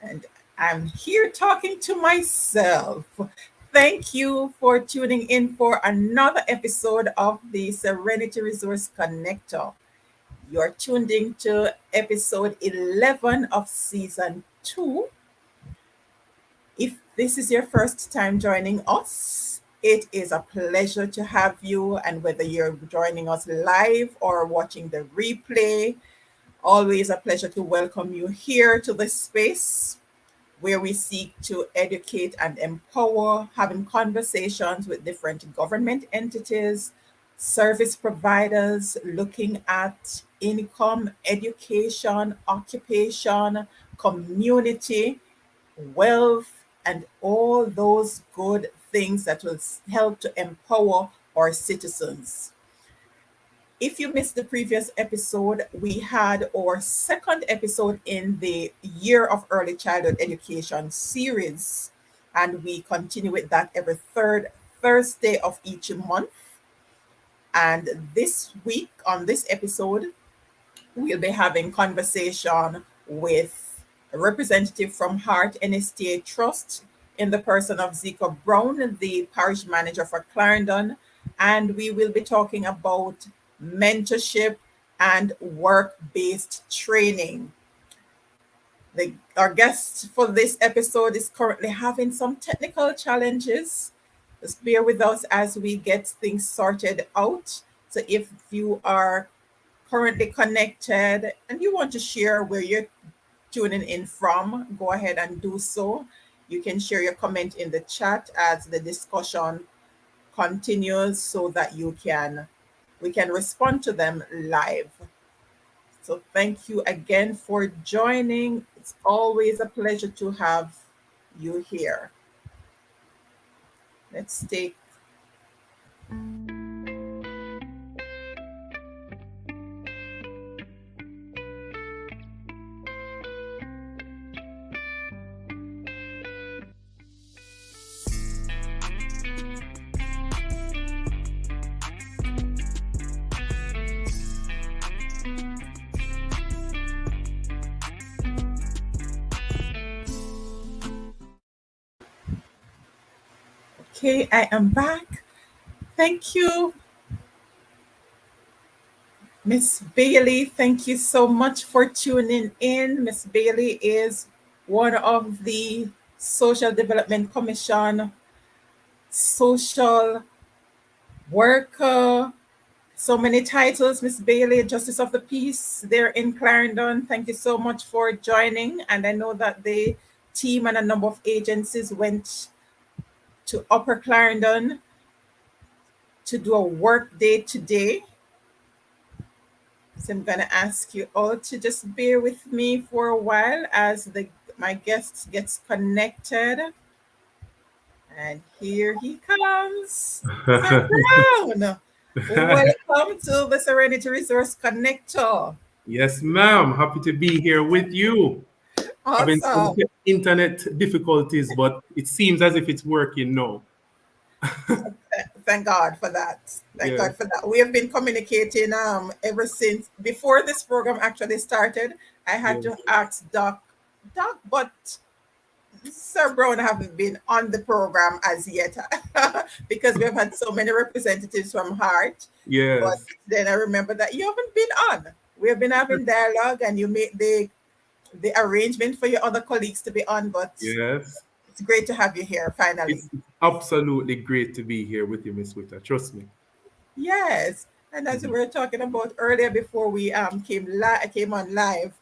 And I'm here talking to myself. Thank you for tuning in for another episode of the Serenity Resource Connector. You're tuned in to episode 11 of season 2. If this is your first time joining us, it is a pleasure to have you. And whether you're joining us live or watching the replay, always a pleasure to welcome you here to this space where we seek to educate and empower, having conversations with different government entities, service providers, looking at income, education, occupation, community, wealth, and all those good things that will help to empower our citizens. If you missed the previous episode, we had our second episode in the Year of Early Childhood Education series, and we continue with that every third Thursday of each month. And this week, on this episode, we'll be having conversation with a representative from Heart NSTA Trust in the person of Zeco Brown, the parish manager for Clarendon, and we will be talking about mentorship and work-based training. Our guest for this episode is currently having some technical challenges. Just bear with us as we get things sorted out. So if you are currently connected and you want to share where you're tuning in from, go ahead and do so. You can share your comment in the chat as the discussion continues so that we can respond to them live. So thank you again for joining. It's always a pleasure to have you here. Let's take Okay, I am back. Thank you, Miss Bailey. Thank you so much for tuning in. Miss Bailey is one of the Social Development Commission social worker. So many titles, Miss Bailey, Justice of the Peace there in Clarendon. Thank you so much for joining. And I know that the team and a number of agencies went to Upper Clarendon to do a work day today. So I'm going to ask you all to just bear with me for a while as my guest gets connected. And here he comes. Sir Brown, welcome to the Serenity Resource Connector. Yes, ma'am. Happy to be here with you. Having some Awesome. internet difficulties, but it seems as if it's working now. Thank God for that. Thank Yeah. God for that. We have been communicating ever since before this program actually started. I had Yeah. to ask Doc, but Sir Brown haven't been on the program as yet because we have had so many representatives from Heart. But Yes. then I remember that you haven't been on. We have been having dialogue and you made the arrangement for your other colleagues to be on, but Yes. it's great to have you here finally. It's absolutely great to be here with you, Miss Witter. Trust me. Yes. And as we Mhm. were talking about earlier before we came on live,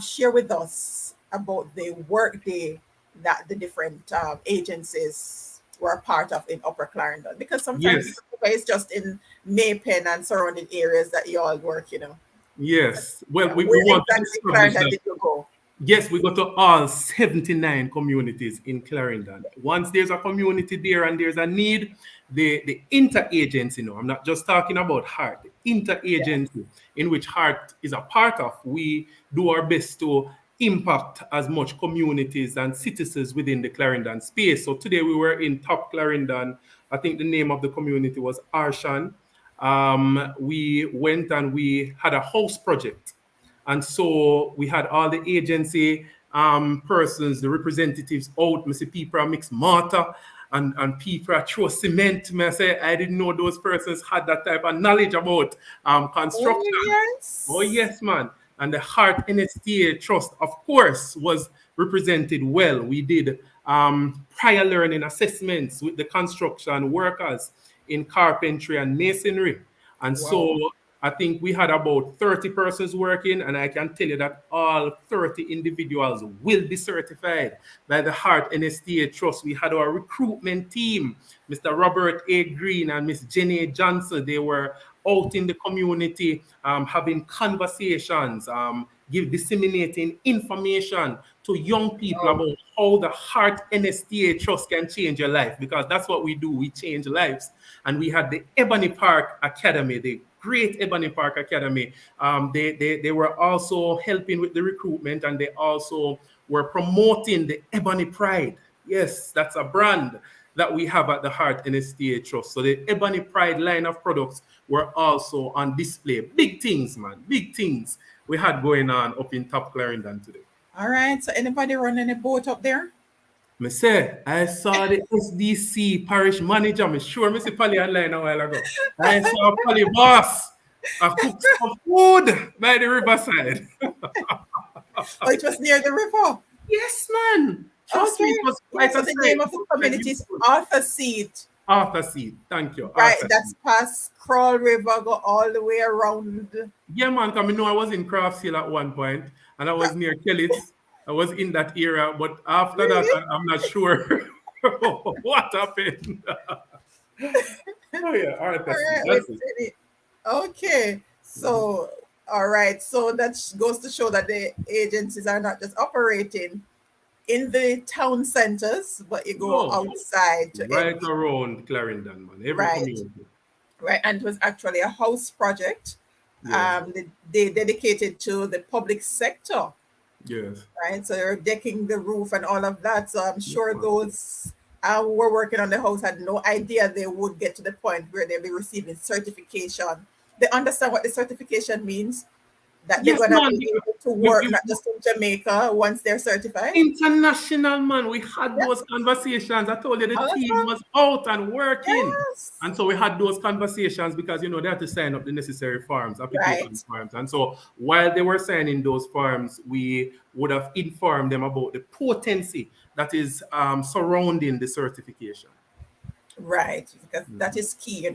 share with us about the work day that the different agencies were a part of in Upper Clarendon. Because sometimes Yes. it's just in Maypen and surrounding areas that you all work. Yes. Well, Yeah. we Where want to exactly in establish Clarendon that. did you go? Yes, we go to all 79 communities in Clarendon. Once there's a community there and there's a need, the interagency, I'm not just talking about Heart, the Yeah. interagency in which Heart is a part of, we do our best to impact as much communities and citizens within the Clarendon space. So today we were in Top Clarendon. I think the name of the community was Arshan. We went and we had a house project, and so we had all the agency persons, the representatives out. Me see people are mix mortar and people are throw cement. Me I say I didn't know those persons had that type of knowledge about Oh, construction. Oh, yes. yes, man. And the Heart NSTA Trust, of course, was represented well. We did prior learning assessments with the construction workers in carpentry and masonry. And Wow. so I think we had about 30 persons working, and I can tell you that all 30 individuals will be certified by the Heart NSTA Trust. We had our recruitment team, Mr. Robert A. Green and Miss Jenny Johnson. They were out in the community having conversations, disseminating information to young people Wow. about how the Heart NSTA Trust can change your life, because that's what we do. We change lives. And we had the Ebony Park Academy, the great Ebony Park Academy. They were also helping with the recruitment, and they also were promoting the Ebony Pride. Yes, that's a brand that we have at the Heart NSTA Trust. So the Ebony Pride line of products were also on display. Big things, man. Big things we had going on up in Top Clarendon today. All right. So anybody running a boat up there? Me say, I saw the SDC parish manager. Me sure me see Polly online a while ago. I saw Polly boss. I cooked some food by the riverside. Oh, it was near the river. Yes, man. Trust me, it Okay. was Yeah, quite so a the sight. name of It the was quite community is beautiful. Arthur Seat. Arthur Seed. Thank you. Right. Arthur That's Seed. past Crawl River, go all the way around. Yeah, man, because I know I was in Craft Hill at one point and I was near Kelly's. I was in that area, but after that, Really? I'm not sure what happened. Oh, yeah, All Arthur Seed. right. Wait That's it. a minute. Okay. So, all right. So that goes to show that the agencies are not just operating in the town centers, but you go No, outside to right around Clarendon, man. Every right, community. right. And it was actually a house project, Yes, they dedicated to the public sector, yes. right? So they're decking the roof and all of that. So I'm Yes, sure man. those who were working on the house had no idea they would get to the point where they'll be receiving certification. They understand what the certification means, that they're Yes, gonna man. be able to You, work you, not just in Jamaica once they're certified. International, man. We had Yeah, those conversations. I told you the team awesome. was out and working. Yes. And so we had those conversations because, they had to sign up the necessary forms, application Right. forms. And so while they were signing those forms, we would have informed them about the potency that is surrounding the certification. Right, because that Mhm. is key,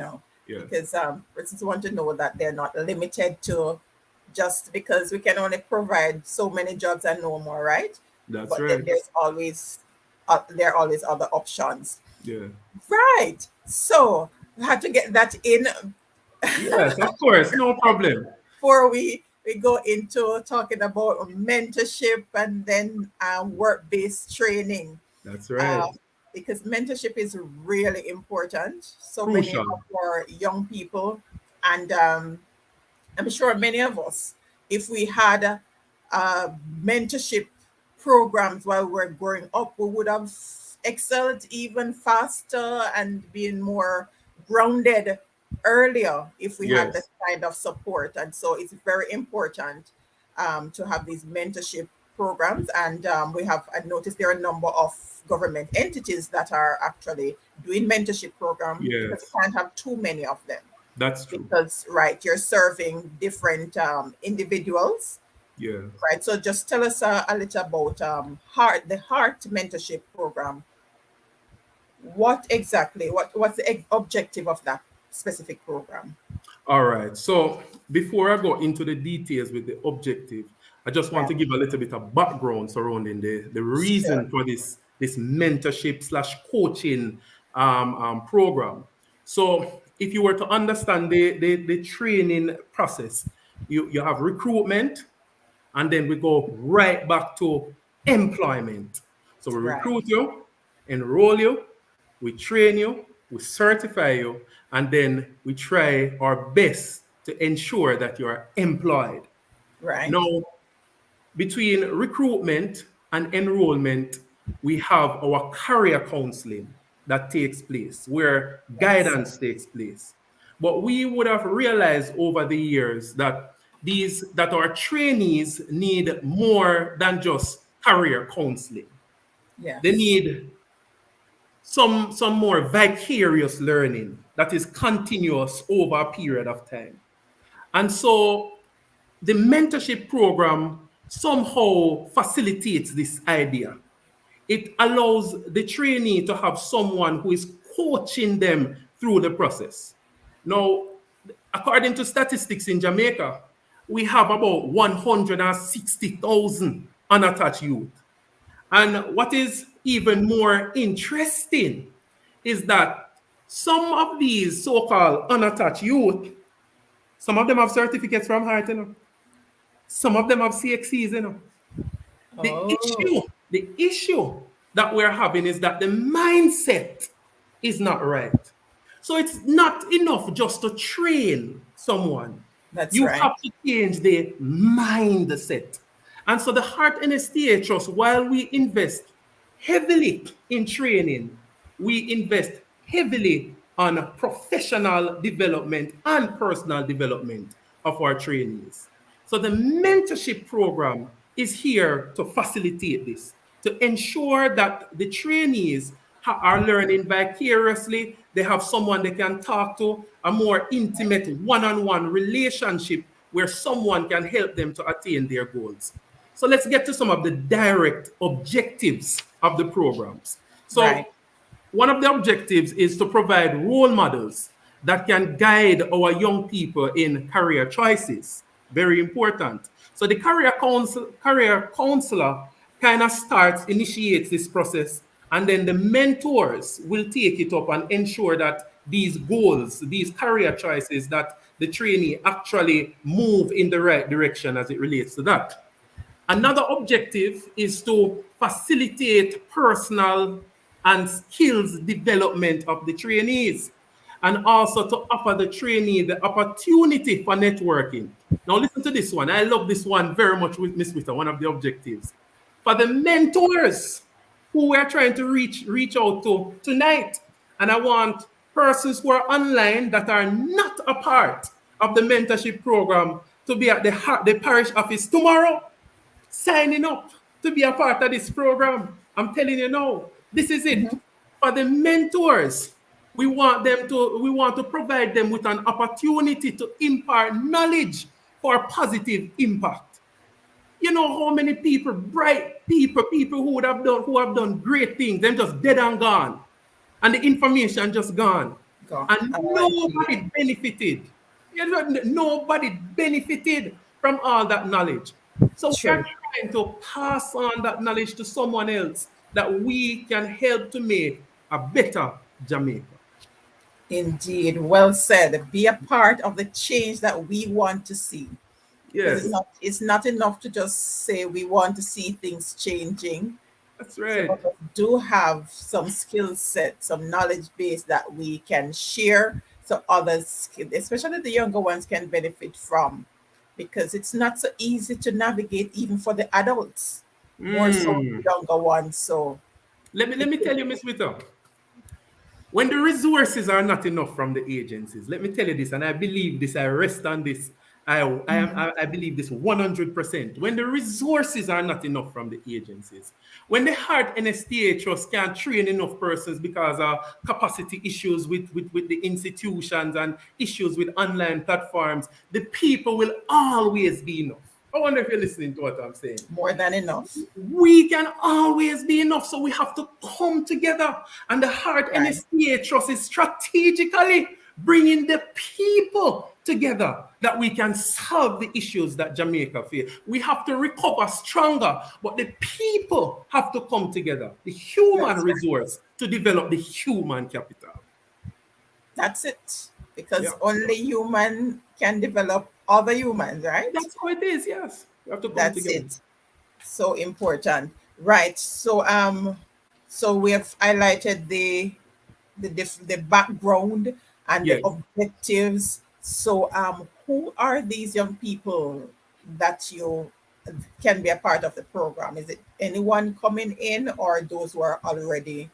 Yes, because persons want to know that they're not limited to just because we can only provide so many jobs and no more, right? that's But then right. there are always other options. Yeah. Right. So we had to get that in Yes, of course. No problem. before we go into talking about mentorship and then work-based training. That's right. uh, because mentorship is really important. So many Crucial. of our young people, and I'm sure many of us, if we had mentorship programs while we were growing up, we would have excelled even faster and been more grounded earlier if we had that Yes, kind of support. And so it's very important to have these mentorship programs. And I noticed there are a number of government entities that are actually doing mentorship program because you yes. can't have too many of them That's true. because right you're serving different individuals, Yeah. right? So just tell us a little about heart mentorship program. What exactly what's the objective of that specific program? All right. So before I go into the details with the objective, I just want to Right. give a little bit of background surrounding the Sure. reason for this mentorship slash coaching program. So if you were to understand the training process, you have recruitment, and then we go right back to employment. So we Right. recruit you, enroll you, we train you, we certify you, and then we try our best to ensure that you are employed. Right. Now, between recruitment and enrollment, we have our career counseling that takes place, where Yes. guidance takes place. But we would have realized over the years that our trainees need more than just career counseling. They Yes. need some more vicarious learning that is continuous over a period of time. And so the mentorship program somehow facilitates this idea. It allows the trainee to have someone who is coaching them through the process. Now, according to statistics in Jamaica, we have about 160,000 unattached youth. And what is even more interesting is that some of these so-called unattached youth, some of them have certificates from Heart, some of them have CXCs, The Oh, issue, the issue that we're having is that the mindset is not right. So it's not enough just to train someone. that's You right. have to change the mindset. And so the Heart NSTA Trust, while we invest heavily in training, we invest heavily on professional development and personal development of our trainees. So the mentorship program is here to facilitate this, to ensure that the trainees are learning vicariously. They have someone they can talk to, a more intimate one-on-one relationship where someone can help them to attain their goals. So let's get to some of the direct objectives of the programs. Right. So one of the objectives is to provide role models that can guide our young people in career choices. Very important. So the career counselor kind of initiates this process, and then the mentors will take it up and ensure that these goals, these career choices, that the trainee actually move in the right direction as it relates to that. Another objective is to facilitate personal and skills development of the trainees, and also to offer the trainee the opportunity for networking. Now, listen to this one. I love this one very much with Miss Witter, one of the objectives. For the mentors who we're trying to reach out to tonight, and I want persons who are online that are not a part of the mentorship program to be at the parish office tomorrow signing up to be a part of this program. I'm telling you now, this is it. For the mentors, we want to provide them with an opportunity to impart knowledge for positive impact. You know how many people, bright people who have done great things, them just dead and gone. And the information just gone. Go. And Indeed. nobody benefited. You know, nobody benefited from all that knowledge. So we are True. trying to pass on that knowledge to someone else that we can help to make a better Jamaica. Indeed. Well said. Be a part of the change that we want to see. Because Yes, it's not enough to just say we want to see things changing. that's Some right. of us do have some skill set, some knowledge base that we can share so others, especially the younger ones, can benefit from. Because it's not so easy to navigate even for the adults, more so the Mm. younger ones. So Let it me could tell you, Miss Witter, when the resources are not enough from the agencies, let me tell you this, and I believe this, I rest on this. I believe this 100%. When the resources are not enough from the agencies, when the Heart NSTA Trust can't train enough persons because of capacity issues with the institutions and issues with online platforms, the people will always be enough. I wonder if you're listening to what I'm saying. more than enough. We can always be enough. So we have to come together. And the Heart Right. NSTA Trust is strategically bringing the people together that we can solve the issues that Jamaica face. We have to recover stronger, but the people have to come together, the human That's right. resource to develop the human capital. That's it. Because Yeah. only human can develop other humans, right? That's how it is, yes. We have to come That's together. it. So important. Right. So we have highlighted the background and the Yes. objectives. So who are these young people that you can be a part of the program? Is it anyone coming in or those who are already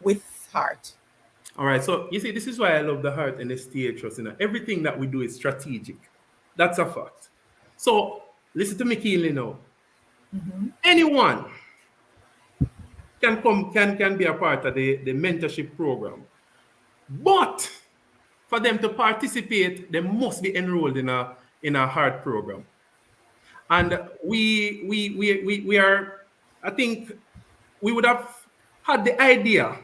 with heart? All right. So you see, this is why I love the Heart and the STA Trust. Everything that we do is strategic. That's a fact. So listen to me keenly now. Anyone, can be a part of the mentorship program. But for them to participate, they must be enrolled in a hard program. And we are, I think we would have had the idea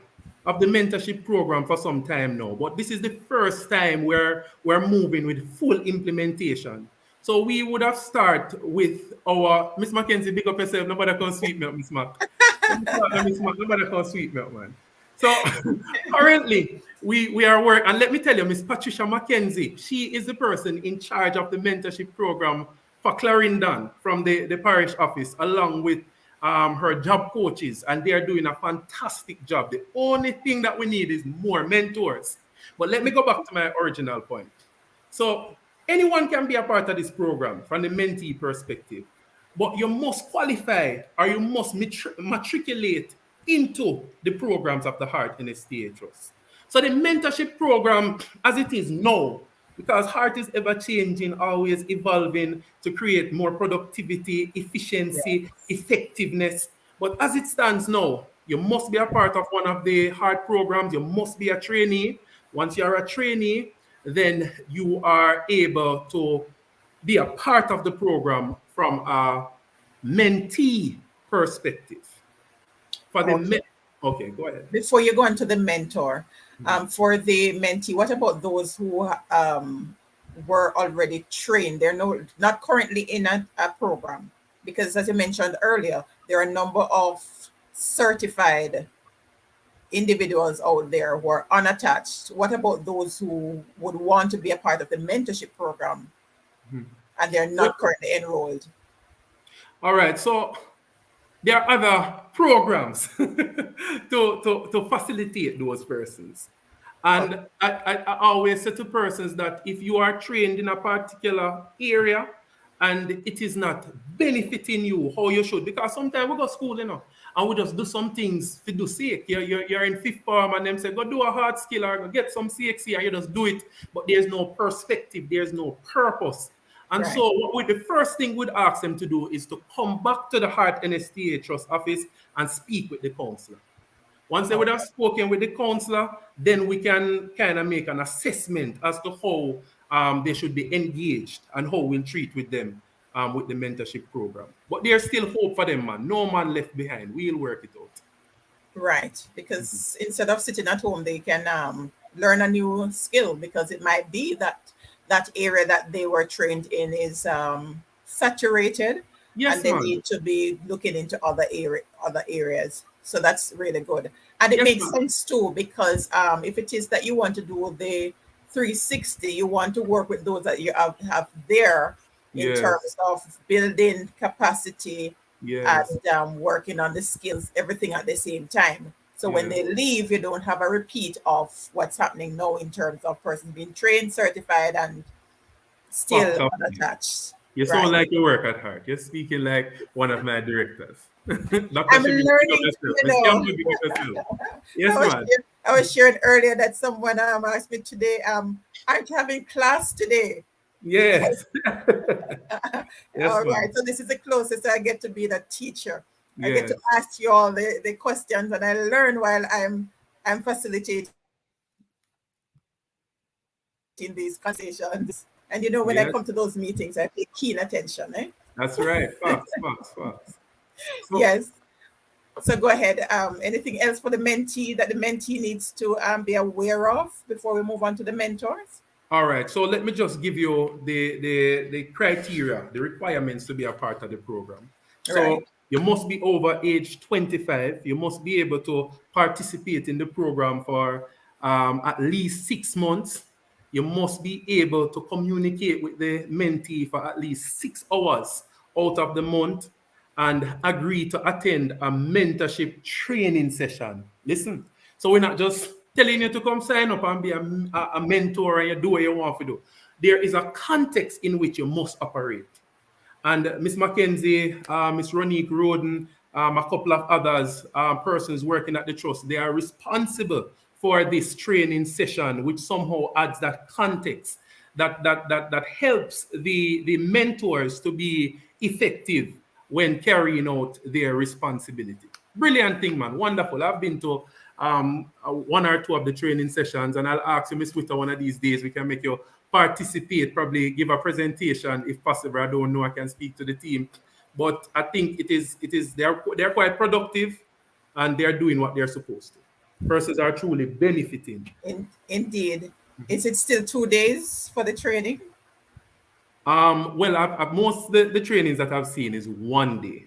of the mentorship program for some time now, but this is the first time where we're moving with full implementation. So we would have start with our Miss Mackenzie, big up yourself. Nobody can sweep me up, Miss Mac. Miss Mac, nobody can sweep me up, man. So currently we are working, and let me tell you, Miss Patricia Mackenzie, she is the person in charge of the mentorship program for Clarendon from the parish office, along with her job coaches, and they are doing a fantastic job. The only thing that we need is more mentors. But let me go back to my original point. So anyone can be a part of this program from the mentee perspective, but you must qualify or you must matriculate into the programs of the Heart NSTA Trust. So the mentorship program, as it is now, because Heart is ever changing, always evolving to create more productivity, efficiency, Yes. effectiveness. But as it stands now, you must be a part of one of the Heart programs. You must be a trainee. Once you're a trainee, then you are able to be a part of the program from a mentee perspective. For the Okay. okay, go ahead. Before you go on to the mentor, for the mentee, what about those who were already trained? They're not currently in a program, because as you mentioned earlier, there are a number of certified individuals out there who are unattached. What about those who would want to be a part of the mentorship program and they're Well, not currently enrolled? all right, so there are other programs to facilitate those persons. Okay. And I always say to persons that if you are trained in a particular area and it is not benefiting you how you should, because sometimes we go to school, and we just do some things for the sake. You're in fifth form and them say, go do a hard skill or go get some CXC, and you just do it. But there's no perspective, there's no purpose. And Right. so the first thing we'd ask them to do is to come back to the Heart NSTA Trust office and speak with the counselor. Once they would have Okay. spoken with the counselor, then we can kind of make an assessment as to how they should be engaged and how we'll treat with them with the mentorship program. But there's still hope for them, man. No man left behind. We'll work it out. Right, because instead of sitting at home, they can learn a new skill, because it might be that that area that they were trained in is saturated, and Yes, they man. need to be looking into other areas. So that's really good, and it Yes, makes man. sense too, because if it is that you want to do the 360, you want to work with those that you have there in Yes. terms of building capacity Yes. and working on the skills, everything at the same time. So when Yes. they leave, you don't have a repeat of what's happening now in terms of person being trained, certified, and Fact still of life. unattached. You sound Right. like you work at Heart. You're speaking like one of my directors. Dr. I'm Shimmy, pick up learning, yourself. Miss Campbell, pick up yourself. Yes, man. I was sharing earlier that someone asked me today, aren't you having class today? Yes. Yes, All right. man. So this is the closest I get to being a teacher. I get to Yes. ask you all the questions, and I learn while I'm facilitating these conversations. And when I Yes. come to those meetings, I pay keen attention. Eh? That's right. Facts, facts, facts. So, Yes. So go ahead. Anything else for the mentee that the mentee needs to be aware of before we move on to the mentors? all right. So let me just give you the criteria, the requirements to be a part of the program. So Right. you must be over age 25. You must be able to participate in the program for at least 6 months. You must be able to communicate with the mentee for at least 6 hours out of the month and agree to attend a mentorship training session. Listen, so we're not just telling you to come sign up and be a mentor and you do what you want to do. There is a context in which you must operate. And Miss Mackenzie, Miss Ronique Roden, a couple of others, persons working at the trust, they are responsible for this training session, which somehow adds that context that helps the mentors to be effective when carrying out their responsibility. Brilliant thing, man. Wonderful. I've been to one or two of the training sessions, and I'll ask you, Miss Twitter, one of these days we can make you participate, probably give a presentation if possible. I don't know, I can speak to the team. But I think it is they're quite productive and they're doing what they're supposed to. Persons are truly benefiting. Indeed. Is it still 2 days for the training? Well, most the trainings that I've seen is one day.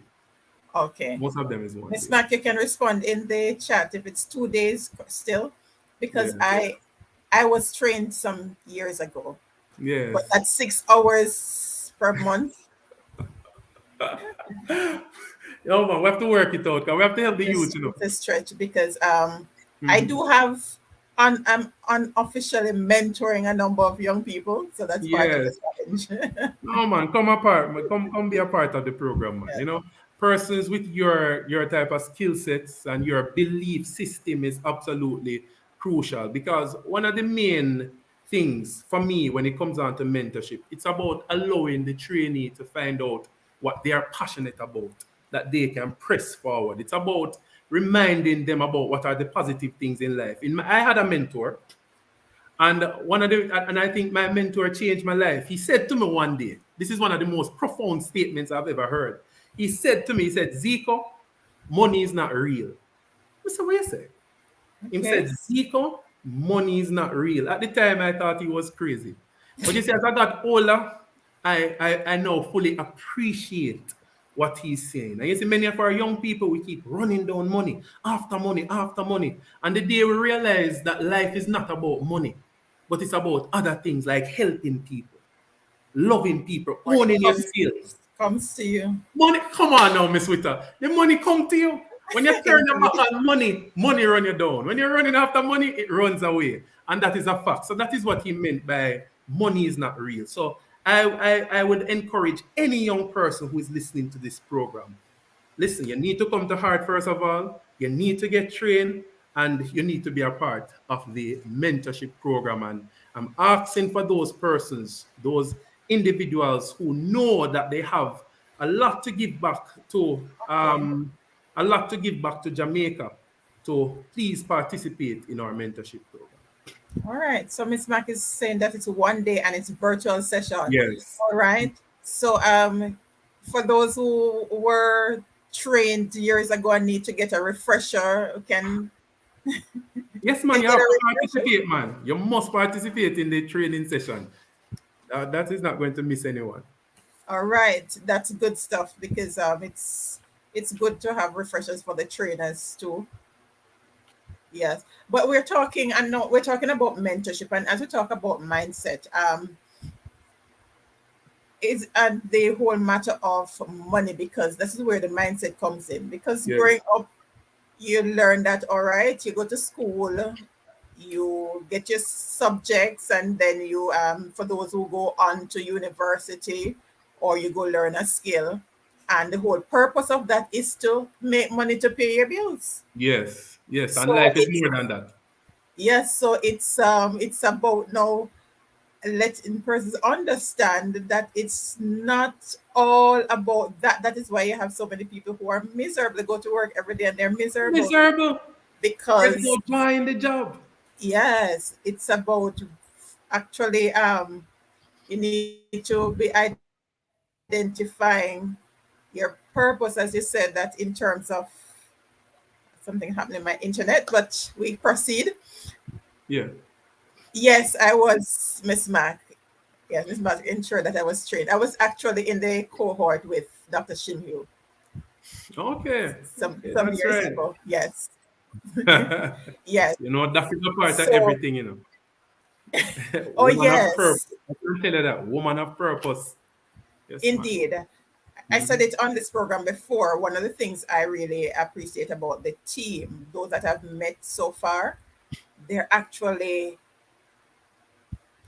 Okay. Most of them is one Miss day. Mac, you can respond in the chat if it's 2 days still, because Yeah. I was trained some years ago, but Yes. at 6 hours per month, Oh man, we have to work it out. 'Cause we have to help the youth, it's a stretch because I Mhm. do have I'm unofficially mentoring a number of young people, so that's part of the Yes. challenge. No man, come apart, man. Come be a part of the program, man. You Yeah. know, persons with your type of skill sets and your belief system is absolutely crucial because one of the main things for me when it comes down to mentorship, it's about allowing the trainee to find out what they are passionate about that they can press forward. It's about reminding them about what are the positive things in life. I had a mentor. And I think my mentor changed my life. He said to me one day, this is one of the most profound statements I've ever heard. He said to me, he said, Zeco, money is not real. I said, what you say? He said, Okay. Zeco, money is not real. At the time, I thought he was crazy. But you see, as I got older, I now fully appreciate what he's saying. And you see, many of our young people, we keep running down money, after money, after money. And the day we realize that life is not about money, but it's about other things like helping people, loving people, Money owning your skills. comes to you. Money, come on now, Miss Witter. The money come to you. When you turn your Indeed. back on money, money run you down. When you're running after money, it runs away. And that is a fact. So that is what he meant by money is not real. So I would encourage any young person who is listening to this program. Listen, you need to come to heart first of all. You need to get trained and you need to be a part of the mentorship program. And I'm asking for those persons, those individuals who know that they have a lot to give back to Okay. Jamaica to please participate in our mentorship program. All right. So Miss Mac is saying that it's 1 day and it's virtual session. Yes. All right. So for those who were trained years ago and need to get a refresher, Yes, man, can you get have to a refresher. participate, man. You must participate in the training session. That is not going to miss anyone. All right. That's good stuff because it's good to have refreshers for the trainers too. Yes. But I know we're talking about mentorship, and as we talk about mindset, is the whole matter of money, because this is where the mindset comes in. Because growing Yes. up, you learn that, all right, you go to school, you get your subjects, and then you for those who go on to university, or you go learn a skill, and the whole purpose of that is to make money to pay your bills. Yes, yes, and So life is more than that. yes, so it's about now letting persons understand that it's not all about that. That is why you have so many people who are miserable. They go to work every day and they're miserable Miserable. There's because no joy in the job. yes, it's about actually you need to be identifying your purpose, as you said, that in terms of something happening in my internet, but we proceed. Yeah. Yes, I was Miss Mac. Yes, Miss Mac ensured that I was trained. I was actually in the cohort with Dr. Shinyu Okay. Okay, some that's years right. ago. Yes. Yes. That is a part of So, everything. oh Woman of yes, purpose. I can tell you that. Woman of purpose. Yes, man. indeed. I said Mhm. it on this program before. One of the things I really appreciate about the team, those that I've met so far, they're actually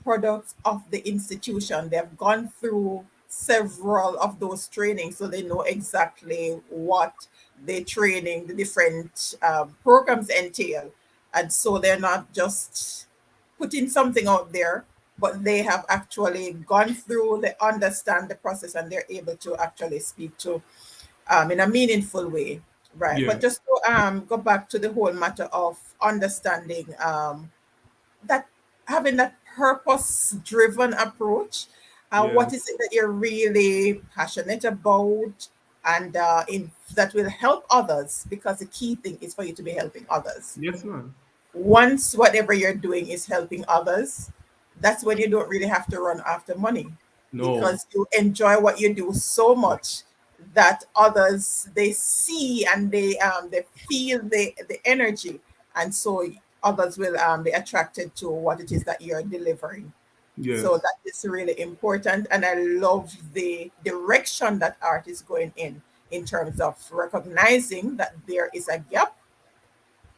products of the institution. They've gone through several of those trainings, so they know exactly what the training, the different programs entail. And so they're not just putting something out there, but they have actually gone through, they understand the process, and they're able to actually speak to in a meaningful way Right. Yeah. But just to go back to the whole matter of understanding that having that purpose driven approach, Yeah. what is it that you're really passionate about, and in that will help others, because the key thing is for you to be helping others. Yes, man. Once whatever you're doing is helping others, that's when you don't really have to run after money, No. because you enjoy what you do so much that others, they see and they feel the energy, and so others will be attracted to what it is that you're delivering. So Yes. that is really important, and I love the direction that art is going in terms of recognizing that there is a gap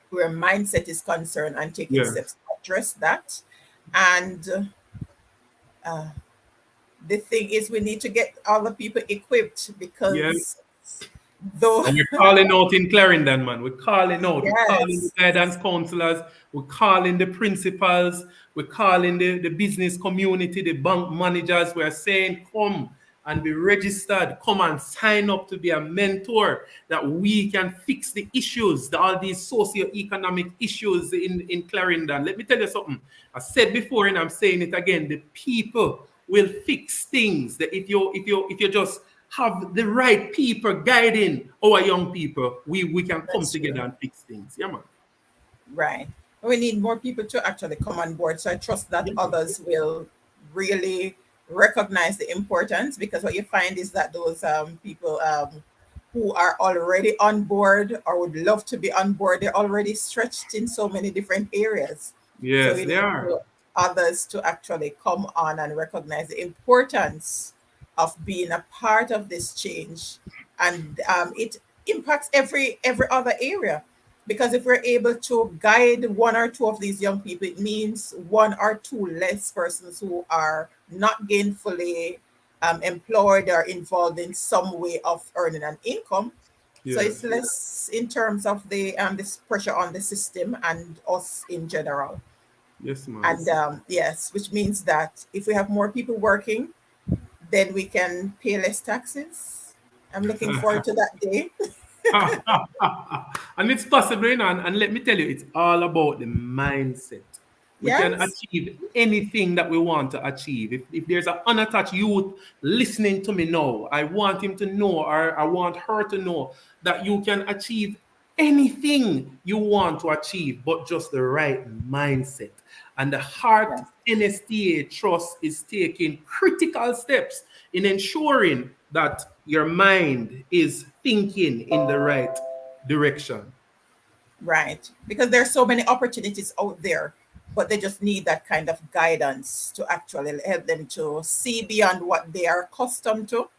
where mindset is concerned and taking Yeah. steps to address that. And uh, the thing is, we need to get all the people equipped, Yeah. because though, And we're calling out in Clarendon, man. We're calling out. We're calling the yes, guidance counselors. We're calling the principals. We're calling the business community, the bank managers. We're saying, come and be registered. Come and sign up to be a mentor, that we can fix the issues, all these socio-economic issues in Clarendon. Let me tell you something. I said before and I'm saying it again. The people will fix things. That if you just have the right people guiding our young people, we can come that's together true. and fix things. Yeah, man. Right. We need more people to actually come on board. So I trust that Yeah, others will really recognize the importance, because what you find is that those people who are already on board or would love to be on board, they're already stretched in so many different areas. So yes, we they need are. others to actually come on and recognize the importance of being a part of this change, and it impacts every other area, because if we're able to guide one or two of these young people, it means one or two less persons who are not gainfully employed or involved in some way of earning an income. So Yes, it's less in terms of the this pressure on the system and us in general. yes, man. And yes, which means that if we have more people working, then we can pay less taxes. I'm looking forward to that day. And it's possible, you know, and let me tell you, it's all about the mindset. We can Yes, achieve anything that we want to achieve. If there's an unattached youth listening to me now, I want him to know, or I want her to know, that you can achieve anything you want to achieve, but just the right mindset. And the Heart yes. NSTA Trust is taking critical steps in ensuring that your mind is thinking in the right direction. Right. Because there's so many opportunities out there, but they just need that kind of guidance to actually help them to see beyond what they are accustomed to.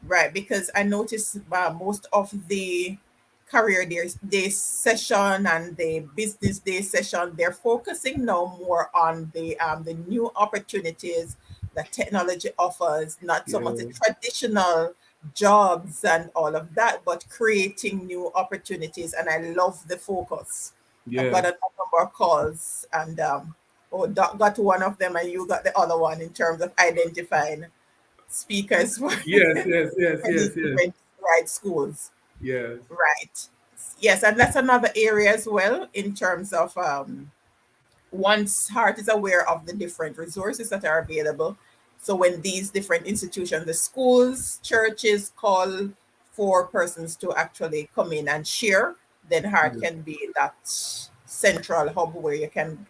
Right. Because I noticed most of the day session and the business day session, they're focusing now more on the new opportunities that technology offers, not so much the Yeah, traditional jobs and all of that, but creating new opportunities. And I love the focus. I've got yeah, a number of calls, and oh, Doc got one of them and you got the other one, in terms of identifying speakers for yes, yes, yes, these yes, yes, different right schools. yes, Right. Yes, and that's another area as well, in terms of once Heart is aware of the different resources that are available. So when these different institutions, the schools, churches, call for persons to actually come in and share, then Heart yes, can be that central hub where you can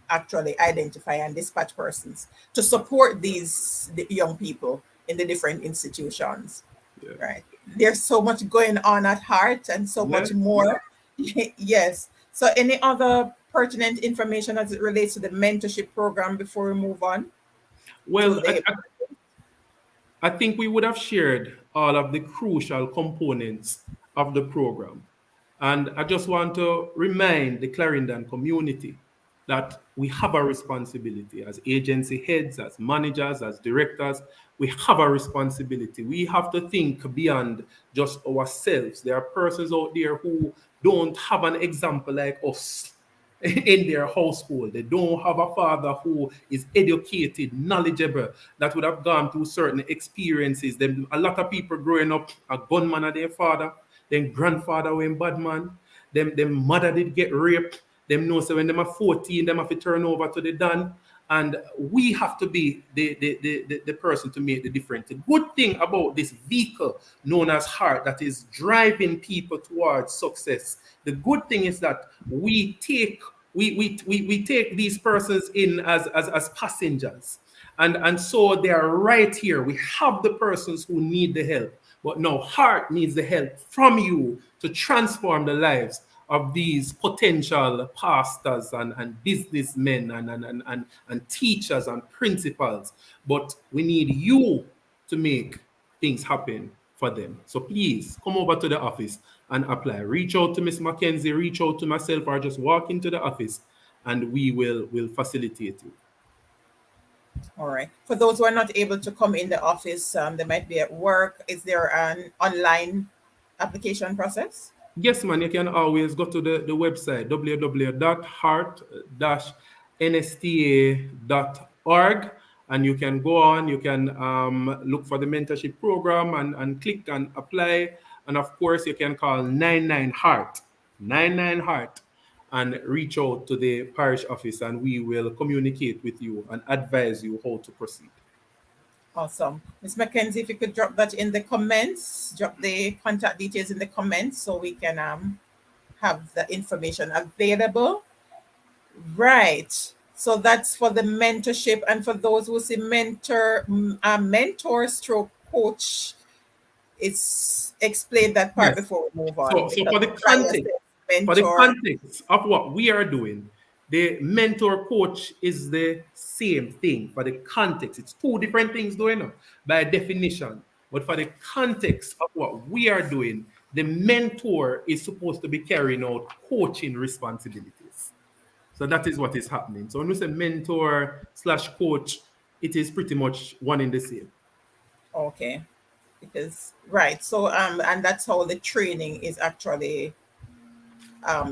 actually identify and dispatch persons to support the young people in the different institutions. yes, Right. There's so much going on at Heart, and so yes. much more. Yes. So any other pertinent information as it relates to the mentorship program before we move on to Well, the I think we would have shared all of the crucial components of the program. And I just want to remind the Clarendon community that we have a responsibility as agency heads, as managers, as directors. We have a responsibility. We have to think beyond just ourselves. There are persons out there who don't have an example like us in their household. They don't have a father who is educated, knowledgeable, that would have gone through certain experiences. Them, a lot of people growing up, a gunman of their father. Then grandfather went bad man. Them mother did get raped. Them know so when them are 14, them have to turn over to the Dan. And we have to be the person to make the difference. The good thing about this vehicle known as heart that is driving people towards success. The good thing is that we take these persons in as passengers. And so they are right here. We have the persons who need the help. But now heart needs the help from you to transform the lives of these potential pastors and businessmen and teachers and principals. But we need you to make things happen for them. So please come over to the office and apply. Reach out to Miss Mackenzie, reach out to myself, or just walk into the office and we will facilitate you. All right. For those who are not able to come in the office, they might be at work. Is there an online application process? Yes, man, you can always go to the website www.heart-nsta.org and you can go on, you can look for the mentorship program and click and apply. And of course, you can call 99 Heart, 99 Heart, and reach out to the parish office and we will communicate with you and advise you how to proceed. Awesome. Ms. Mackenzie, if you could drop that in the comments, drop the contact details in the comments so we can have the information available. Right. So that's for the mentorship, and for those who say mentor stroke coach, it's explain that part Yes. before we move on, So because for the mentor. context of what we are doing, the mentor coach is the same thing. For the context, it's two different things going on by definition. But for the context of what we are doing, the mentor is supposed to be carrying out coaching responsibilities. So that is what is happening. So when we say mentor slash coach, it is pretty much one in the same. Okay. Because right. So and that's how the training is actually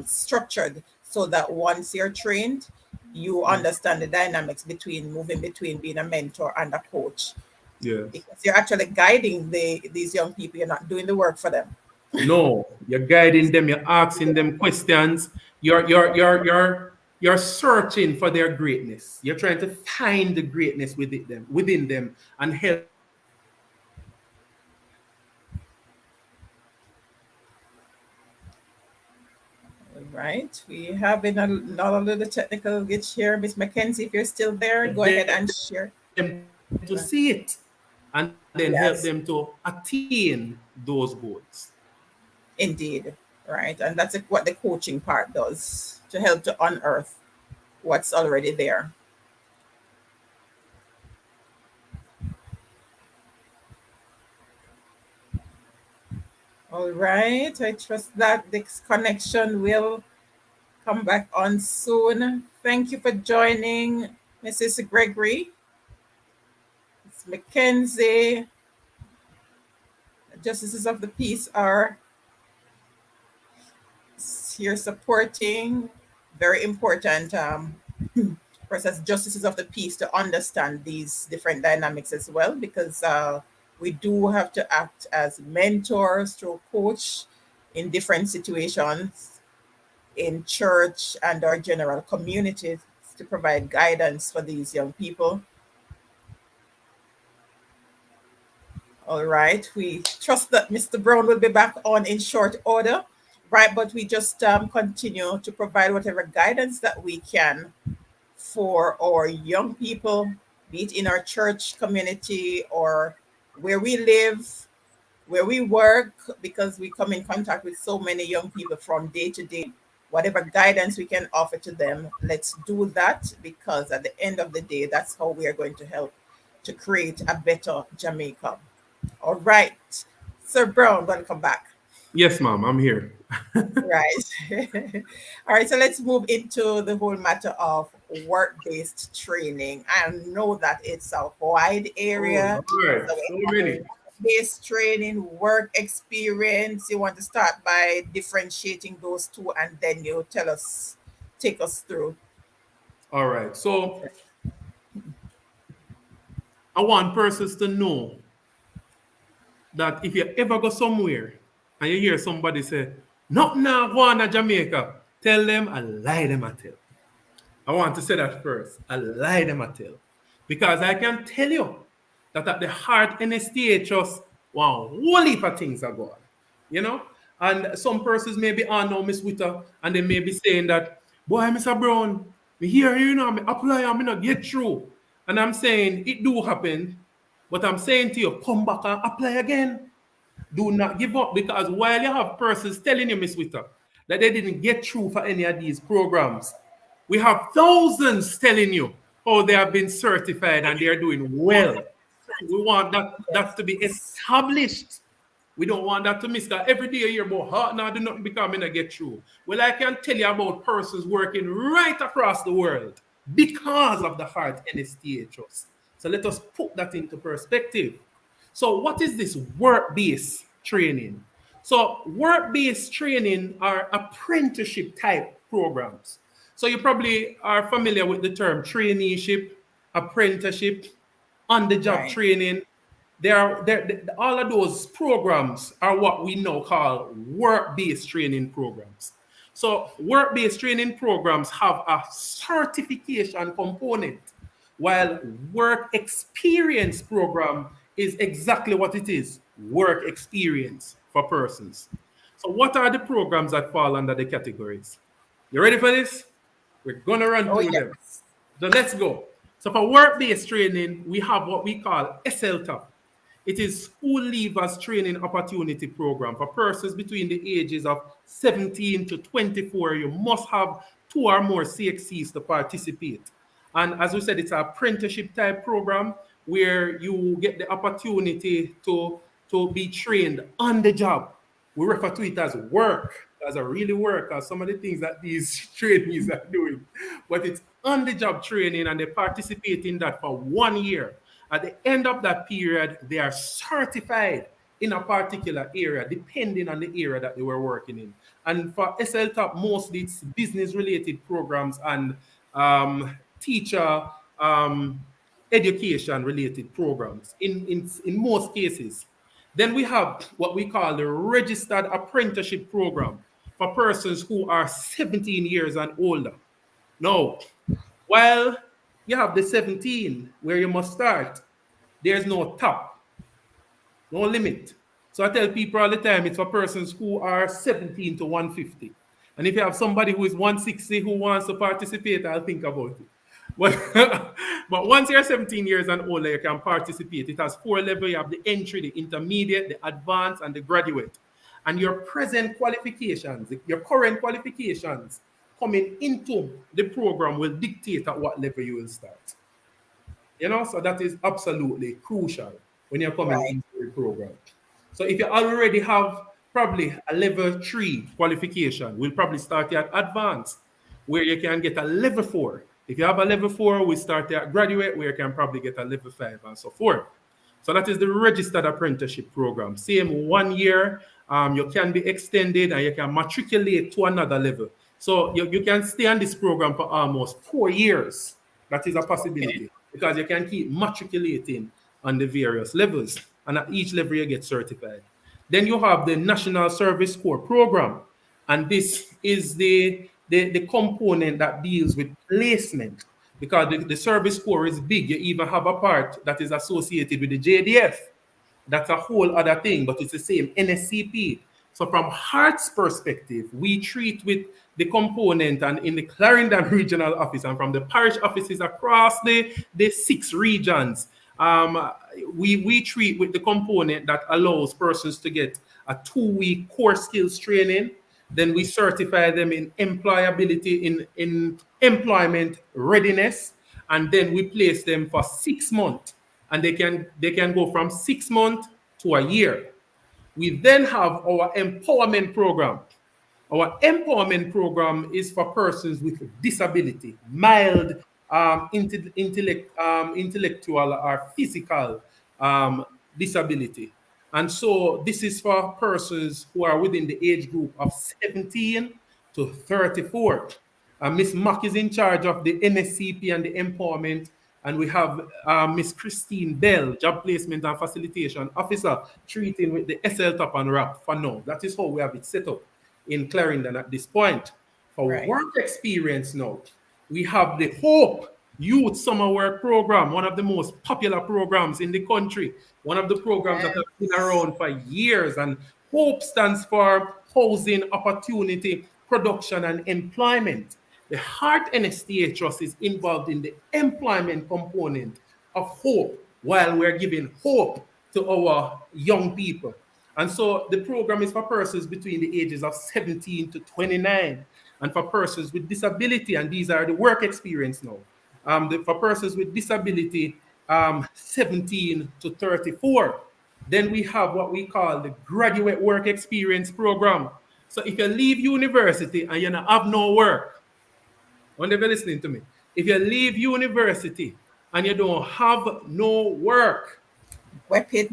structured, so that once you're trained, you understand the dynamics between moving between being a mentor and a coach, Yes. because you're actually guiding these young people. You're not doing the work for them. No, you're guiding them, you're asking them questions, you're searching for their greatness. You're trying to find the greatness within them and help them to achieve that greatness. All right, we have been another little technical glitch here. Miss Mackenzie, if you're still there, go ahead and share. Help them to see it and then help them Yes, to attain those goals. indeed. Right, and that's what the coaching part does, to help to unearth what's already there. All right, I trust that this connection will come back on soon. Thank you for joining, Mrs. Gregory, Ms. Mackenzie. Justices of the Peace are here supporting. Very important for us as justices of the peace to understand these different dynamics as well, because we do have to act as mentors through coach in different situations in church and our general communities, to provide guidance for these young people. All right. We trust that Mr. Brown will be back on in short order. Right. But we just continue to provide whatever guidance that we can for our young people, be it in our church community or where we live, where we work, because we come in contact with so many young people from day to day. Whatever guidance we can offer to them, let's do that, because at the end of the day, that's how we are going to help to create a better Jamaica. All right. Sir Brown, welcome back. Yes, ma'am, I'm here. Right. All right. So let's move into the whole matter of work based training. I know that it's a wide Oh, area. Lord, So we so have many. work based training, work experience. You want to start by differentiating those two, and then you tell us, take us through. All right. So I want persons to know that if you ever go somewhere and you hear somebody say, nothing now go on to Jamaica, tell them a lie them I tell. I want to say that first. A lie them I tell. Because I can tell you that at the heart NSTA just wow, whole heap of things are going. You know? And some persons may be on now, Miss Witter, and they may be saying that, boy, Mr. Brown, me hear you know, me apply and me not get through. And I'm saying it do happen, but I'm saying to you, come back and apply again. Do not give up because while you have persons telling you, Miss Witter, that they didn't get through for any of these programs, we have thousands telling you how they have been certified and they are doing well. We want that to be established. We don't want that to miss. Because every day you hear about heart now do nothing because I get through. Well, I can tell you about persons working right across the world because of the heart NSTA trust. So let us put that into perspective. So, what is this work-based training? So, work-based training are apprenticeship type programs. So, you probably are familiar with the term traineeship, apprenticeship, on-the-job Right. training. All of those programs are what we now call work-based training programs. So, work-based training programs have a certification component, while work experience program is exactly what it is, work experience for persons. So, what are the programs that fall under the categories? You ready for this? We're gonna run Oh through them. yes. So let's go. So for work-based training, we have what we call SLTOP. It is School Leavers Training Opportunity Program for persons between the ages of 17 to 24. You must have 2 or more CXCs to participate. And as we said, it's an apprenticeship type program where you get the opportunity to be trained on the job. We refer to it as work, as a really work, as some of the things that these trainees are doing. But it's on the job training and they participate in that for 1 year. At the end of that period, they are certified in a particular area, depending on the area that they were working in. And for SLTOP, mostly it's business related programs and teacher education related programs in most cases. Then we have what we call the registered apprenticeship program for persons who are 17 years and older. Now, while you have the 17 where you must start, there's no top, no limit. So I tell people all the time it's for persons who are 17 to 150. And if you have somebody who is 160 who wants to participate, I'll think about it. But, but once you're 17 years and older, you can participate. It has 4 levels. You have the entry, the intermediate, the advanced, and the graduate. And your present qualifications, your current qualifications coming into the program will dictate at what level you will start. So that is absolutely crucial when you're coming Right. into the program. So if you already have probably a level 3 qualification, we'll probably start you at advanced, where you can get a level 4. If you have a level 4, we start you at graduate, where you can probably get a level 5 and so forth. So that is the registered apprenticeship program. Same 1 year, you can be extended and you can matriculate to another level. So you can stay on this program for almost 4 years. That is a Okay. possibility because you can keep matriculating on the various levels. And at each level, you get certified. Then you have the National Service Corps program. And this is the component that deals with placement because the service corps is big. You even have a part that is associated with the JDF. That's a whole other thing, but it's the same NSCP. So from Heart's perspective, we treat with the component and in the Clarendon regional office and from the parish offices across the 6 regions, we treat with the component that allows persons to get a 2-week core skills training. Then we certify them in employability, in employment readiness, and then we place them for 6 months. And they can go from 6 months to a year. We then have our empowerment program. Our empowerment program is for persons with disability, mild intellectual or physical um, disability. And so this is for persons who are within the age group of 17 to 34. Miss Mack is in charge of the NSCP and the empowerment, And we have Miss Christine Bell, Job Placement and Facilitation Officer, treating with the SL top and wrap for now. That is how we have it set up in Clarendon at this point. For Right. work experience now, we have the Hope Youth Summer Work Program, one of the most popular programs in the country, one of the programs that have been Yes. around for years. And HOPE stands for Housing Opportunity, Production and Employment. The Heart NSTA Trust is involved in the employment component of HOPE while we're giving hope to our young people. And so the program is for persons between the ages of 17 to 29 and for persons with disability, and these are the work experience now. For persons with disability, 17 to 34. Then we have what we call the graduate work experience program. So if you leave university and you don't have no work, wonder if you're listening to me. If you leave university and you don't have no work, Whip it.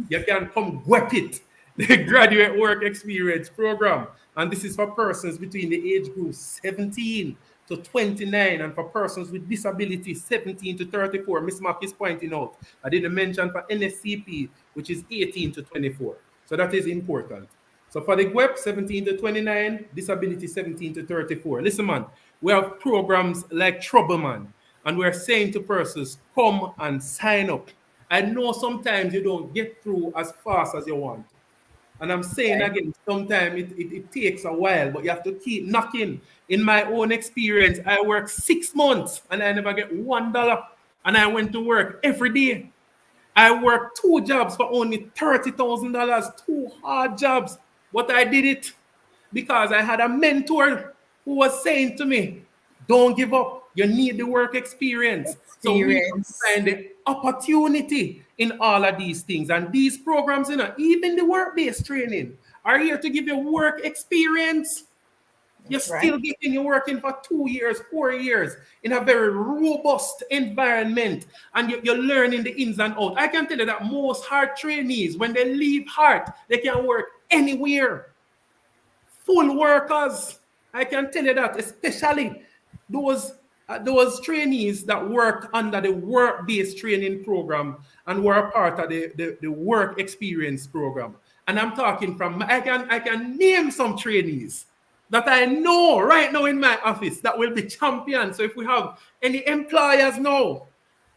you can come whip it. The graduate work experience program. And this is for persons between the age group 17 to 29 and for persons with disability 17 to 34. Miss Mark is pointing out. I didn't mention for NSCP, which is 18 to 24. So that is important. So for the GWEP 17 to 29, disability 17 to 34. Listen, man, we have programs like Trouble Man, and we're saying to persons, come and sign up. I know sometimes you don't get through as fast as you want. And I'm saying Right. again, sometimes it takes a while, but you have to keep knocking. In my own experience, I worked 6 months and I never get $1. And I went to work every day. I worked 2 jobs for only $30,000, 2 hard jobs. But I did it because I had a mentor who was saying to me, don't give up. You need the work experience. So we have to Experience. find the opportunity in all of these things. And these programs, even the work-based training, are here to give you work experience. You're That's right. still getting you working for 2 years, 4 years in a very robust environment, and you're learning the ins and outs. I can tell you that most heart trainees, when they leave heart, they can work anywhere. Full workers. I can tell you that, especially those trainees that work under the work-based training program and were part of the work experience program. And I'm talking from I can name some trainees that I know right now in my office that will be champions. So if we have any employers now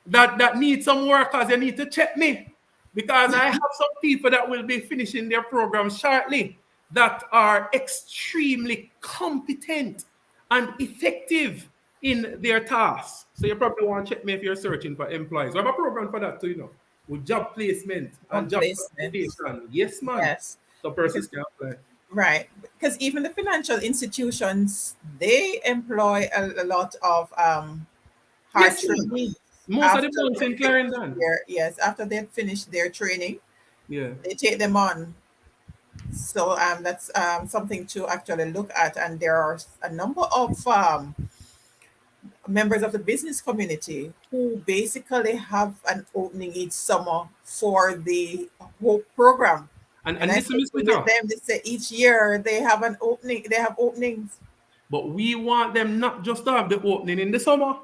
that need some workers, you need to check me because I have some people that will be finishing their program shortly that are extremely competent and effective in their tasks. So you probably want to check me if you're searching for employees. We have a program for that too, with job placement and On job placement. facilitation. Yes, man. Yes. So persons Because can apply. right. Because even the financial institutions, they employ a lot of hard Yes, man. trainees Most of the after ones they in finish Clarendon. their yes, after they finish their training, Yeah. they take them on. So that's something to actually look at. And there are a number of members of the business community who basically have an opening each summer for the whole program. And And I listen, speak Miss with Peter, them, they say each year they have an opening, they have openings. but we want them not just to have the opening in the summer.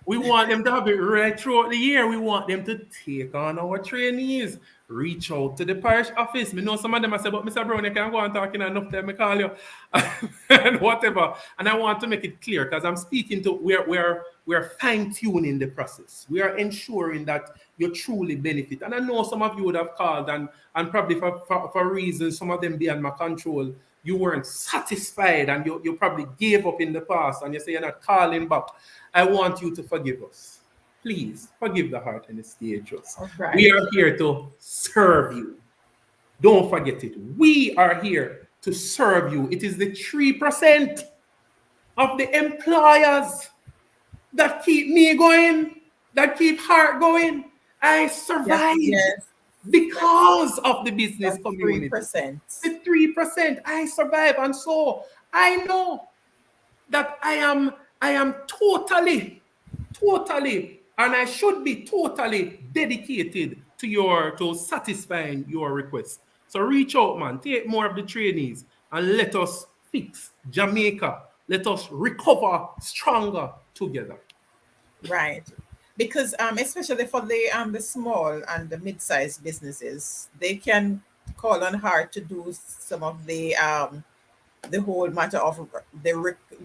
We want them to have it right throughout the year. We want them to take on our trainees, reach out to the parish office. Me know some of them I say, but Mr. Brown, you can go and talk in enough time, I call you and whatever. And I want to make it clear because I'm speaking to we're fine-tuning the process. We are ensuring that you truly benefit. And I know some of you would have called and probably for reasons, some of them beyond my control, you weren't satisfied and you probably gave up in the past and you say you're not calling back. I want you to forgive us. Please forgive the heart and the stage us. All right. We are here to serve you. Don't forget it. We are here to serve you. It is the 3% of the employers that keep me going, that keep heart going. I Yes, survived yes. because of the business That's three community. percent. The 3%, I survive. And so I know that I am totally, and I should be totally dedicated to satisfying your request. So reach out, man. Take more of the trainees and let us fix Jamaica. Let us recover stronger together. Right. because especially for the small and the mid-sized businesses, they can call on her to do some of the whole matter of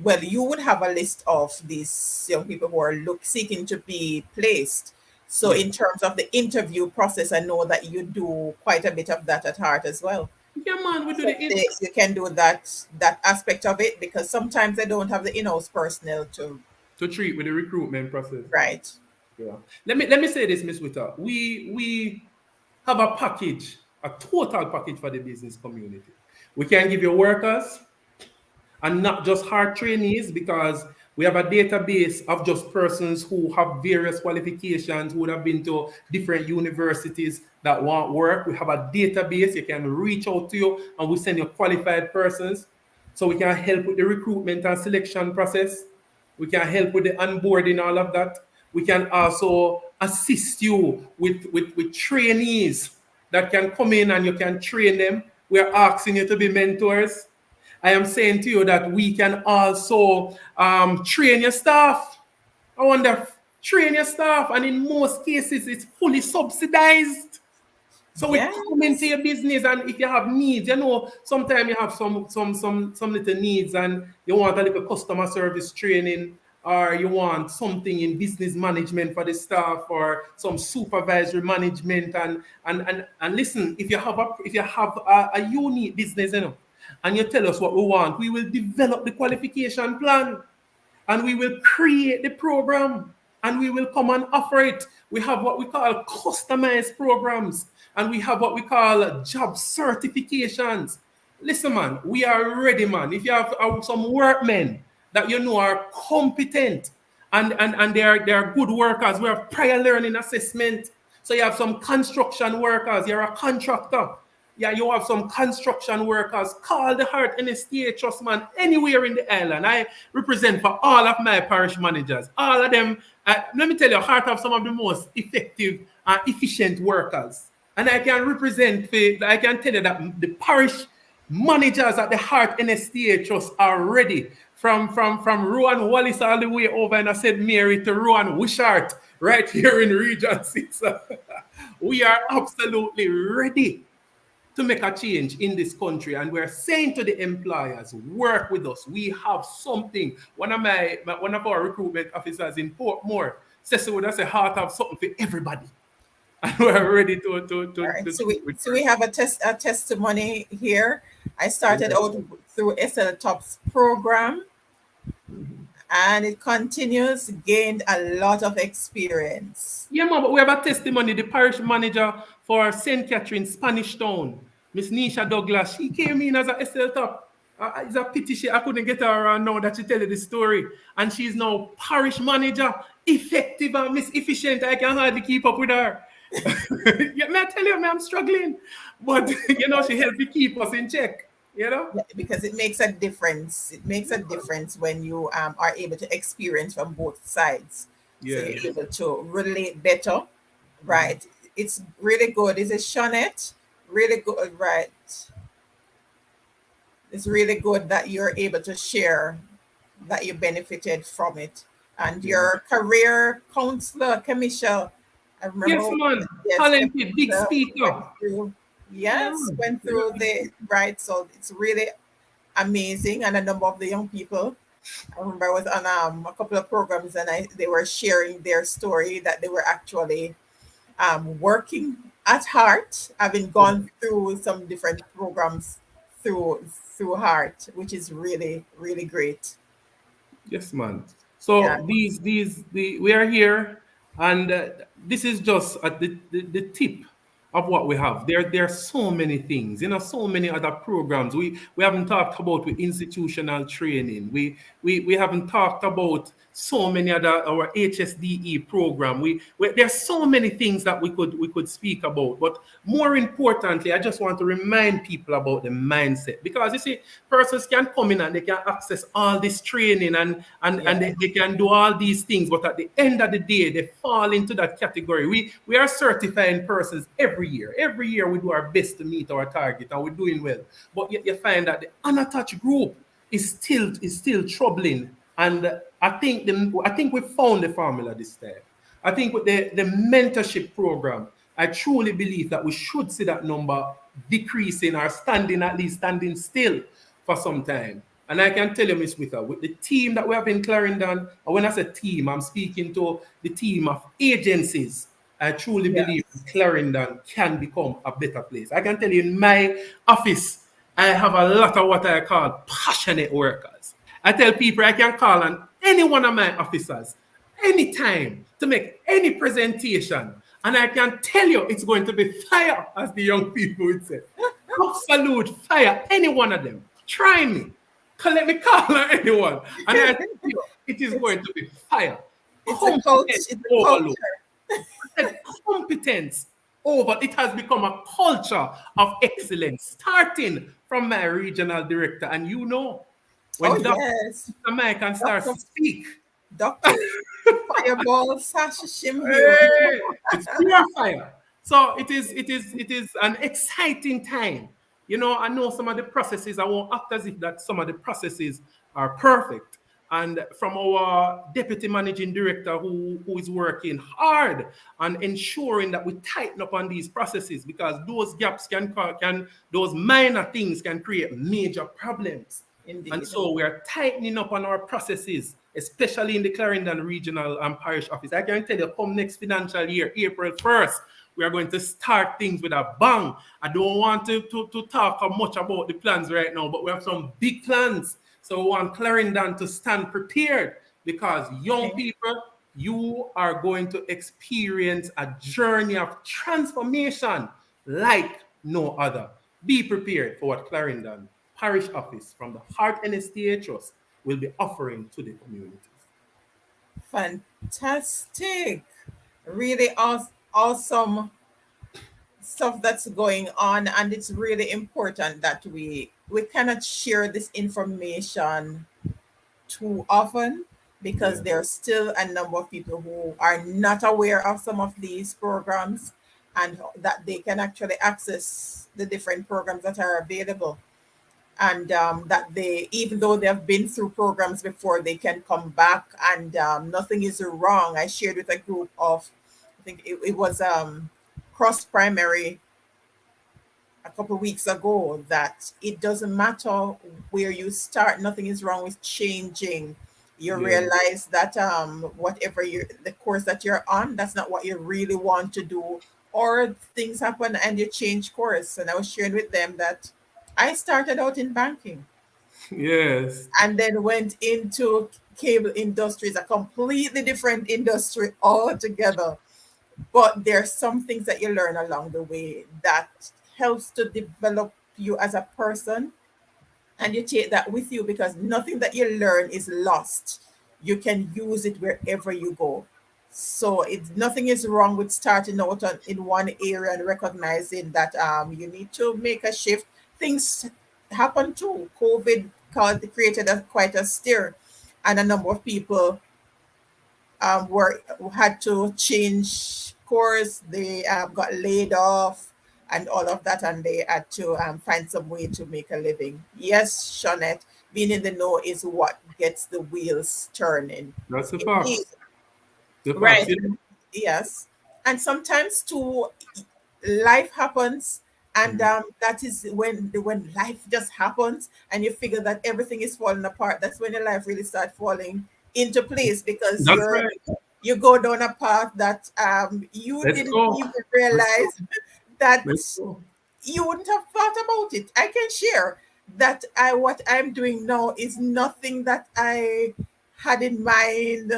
well, you would have a list of these young people who are seeking to be placed. So Yes. in terms of the interview process, I know that you do quite a bit of that at heart as well. Yeah, man, we do So you can do that aspect of it, because sometimes they don't have the in-house personnel to to treat with the recruitment process. right. Yeah. Let me say this, Miss Witter. We have a package, a total package for the business community. We can give you workers, and not just hard trainees, because we have a database of just persons who have various qualifications, who would have been to different universities that want work. We have a database. You can reach out to you and we send you qualified persons. So we can help with the recruitment and selection process. We can help with the onboarding, all of that. We can also assist you with trainees that can come in and you can train them. We're asking you to be mentors. I am saying to you that we can also train your staff. I wonder, train your staff, and in most cases, it's fully subsidized. So we come into Yes. your business, and if you have needs, sometimes you have some little needs, and you want a little customer service training, or you want something in business management for the staff, or some supervisory management, and listen, if you have a unique business, and you tell us what we want, we will develop the qualification plan, and we will create the program, and we will come and offer it. We have what we call customized programs, and we have what we call job certifications. Listen, man, we are ready, man. If you have some workmen that you know are competent, and they are good workers, we have prior learning assessment. So you have some construction workers, you're a contractor. Yeah, you have some construction workers. Call the Heart NSTA Trust, man, anywhere in the island. I represent for all of my parish managers. All of them, let me tell you, Heart have some of the most effective and efficient workers. And I can I can tell you that the parish managers at the Heart NSTA Trust are ready. From Rowan Wallace all the way over in I said Mary to Rowan Wishart, right here in Region 6. We are absolutely ready to make a change in this country, and we're saying to the employers, work with us. We have something. One of our recruitment officers in Portmore says, would I say, Heart have something for everybody. And we're ready All to right. So treat we with so her. we have a testimony here. I started Yeah. out through SL Top's program, and it continues, gained a lot of experience. Yeah, man, but we have a testimony. The parish manager for St. Catherine, Spanish Town, Miss Nisha Douglas, she came in as a SL top. It's a pity I couldn't get her around now that she tell you the story. And she's now parish manager, effective and miss efficient. I can hardly keep up with her. Yeah, may I tell you, man, I'm struggling. But, she helped me keep us in check, you know? Yeah, because it makes a difference. It makes a difference when you are able to experience from both sides. So Yeah. you're able to relate better, right? It's really good. Is it Shawnette? Really good, right? It's really good that you're able to share that you benefited from it. And Yeah. your career counselor, Kamisha, I Yes, remember, man. yes, Talented, big Kamisha went speaker. through, Yeah, yes, man. went Yeah. through the, right. So it's really amazing. And a number of the young people, I remember I was on a couple of programs, and they were sharing their story that they were actually working at Heart, having Yeah. gone through some different programs through Heart, which is really, really great. Yes, man. Yeah. So we are here, and this is just at the tip of what we have. There are so many things, so many other programs. We haven't talked about with institutional training. We haven't talked about so many other our HSDE program. There's so many things that we could speak about. But more importantly, I just want to remind people about the mindset, because you see, persons can come in and they can access all this training, and Yeah. they can do all these things, but at the end of the day, they fall into that category. We are certifying persons every year. Every year we do our best to meet our target, and we're doing well. But yet you find that the unattached group is still troubling. And I think we found the formula this time. I think with the mentorship program, I truly believe that we should see that number decreasing or standing, at least standing still for some time. And I can tell you, Miss Smitha, with the team that we have in Clarendon, and when I say team, I'm speaking to the team of agencies. I truly believe Yes. Clarendon can become a better place. I can tell you in my office, I have a lot of what I call passionate workers. I tell people I can call on any one of my officers anytime to make any presentation. And I can tell you it's going to be fire, as the young people would say. Absolute fire, any one of them. Try me. Let me call on anyone. And I tell you, it is it's going to be fire. it's a coach. Competence It's a overload. culture. And competence over it has become a culture of excellence, starting from my regional director. And you know, Oh when Dr. yes, Mike can start to Doctor speak, Doctor Fireball Sasha Shimhiro. hey, it's pure fire. So it is an exciting time. You know, I know some of the processes, I won't act as if that some of the processes are perfect. And from our deputy managing director who is working hard on ensuring that we tighten up on these processes, because those gaps can those minor things can create major problems. And Indeed. so we are tightening up on our processes, especially in the Clarendon Regional and Parish Office. I can tell you, come next financial year, April 1st, we are going to start things with a bang. I don't want to talk much about the plans right now, but we have some big plans. So we want Clarendon to stand prepared, because young Okay. people, you are going to experience a journey of transformation like no other. Be prepared for what Clarendon Parish Office from the Heart NSTA Trust will be offering to the communities. Fantastic. Really awesome stuff that's going on, and it's really important that we cannot share this information too often, because Yeah. there's still a number of people who are not aware of some of these programs, and that they can actually access the different programs that are available, and that they, even though they have been through programs before, they can come back, and nothing is wrong. I shared with a group of, I think it was cross primary a couple of weeks ago, that it doesn't matter where you start, nothing is wrong with changing. You Yeah. realize that whatever you the course that you're on, that's not what you really want to do, or things happen and you change course. And I was sharing with them that I started out in banking Yes. and then went into cable industries, a completely different industry altogether. But there are some things that you learn along the way that helps to develop you as a person, and you take that with you, because nothing that you learn is lost. You can use it wherever you go. So it's nothing is wrong with starting out in one area and recognizing that you need to make a shift. Things happen too. COVID created quite a stir, and a number of people were had to change course. They got laid off and all of that, and they had to find some way to make a living. Yes, Shawnette, being in the know is what gets the wheels turning. That's the Indeed. facts. The facts. Right. You know? Yes. And sometimes too, life happens, and Mm. that is when life just happens, and you figure that everything is falling apart. That's when your life really starts falling into place, because That's right. you go down a path that you Let's didn't go. even Let's go. realize that Let's go. you wouldn't have thought about it. I can share that I what I'm doing now is nothing that I had in mind,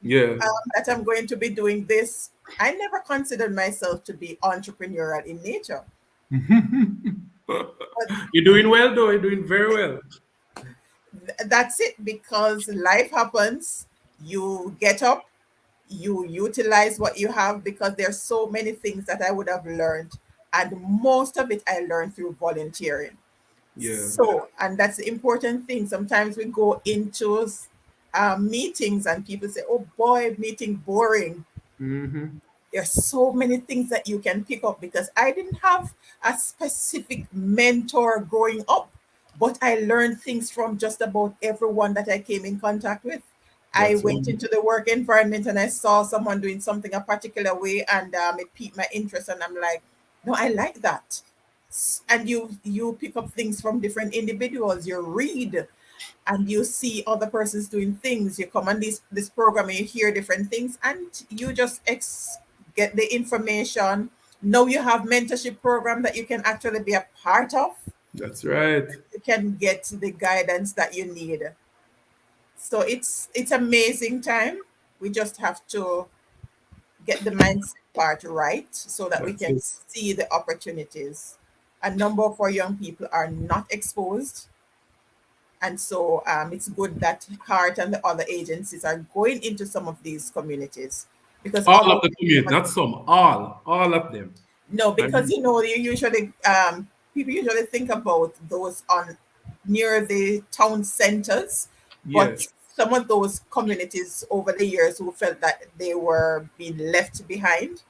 Yeah. that I'm going to be doing this. I never considered myself to be entrepreneurial in nature. But You're doing well, though. You're doing very well. that's it, because life happens. You get up, you utilize what you have, because there's so many things that I would have learned, and most of it I learned through volunteering. Yeah. So, and that's the important thing. Sometimes we go into meetings and people say, "Oh boy, meeting boring." Mm-hmm. There's so many things that you can pick up, because I didn't have a specific mentor growing up, but I learned things from just about everyone that I came in contact with. I That's went one. into the work environment and I saw someone doing something a particular way, and it piqued my interest. And I'm like, no, I like that. And you pick up things from different individuals. You read and you see other persons doing things. You come on this program and you hear different things, and you just get the information. Now you have mentorship program that you can actually be a part of. That's right. You can get the guidance that you need. So it's amazing time. We just have to get the mindset part right so that we That's can it. see the opportunities. A number of our young people are not exposed, and so it's good that Heart and the other agencies are going into some of these communities because All of all the communities, not some, all of them. no, because And you know you usually people usually think about those on near the town centers, but yes, some of those communities over the years who felt that they were being left behind.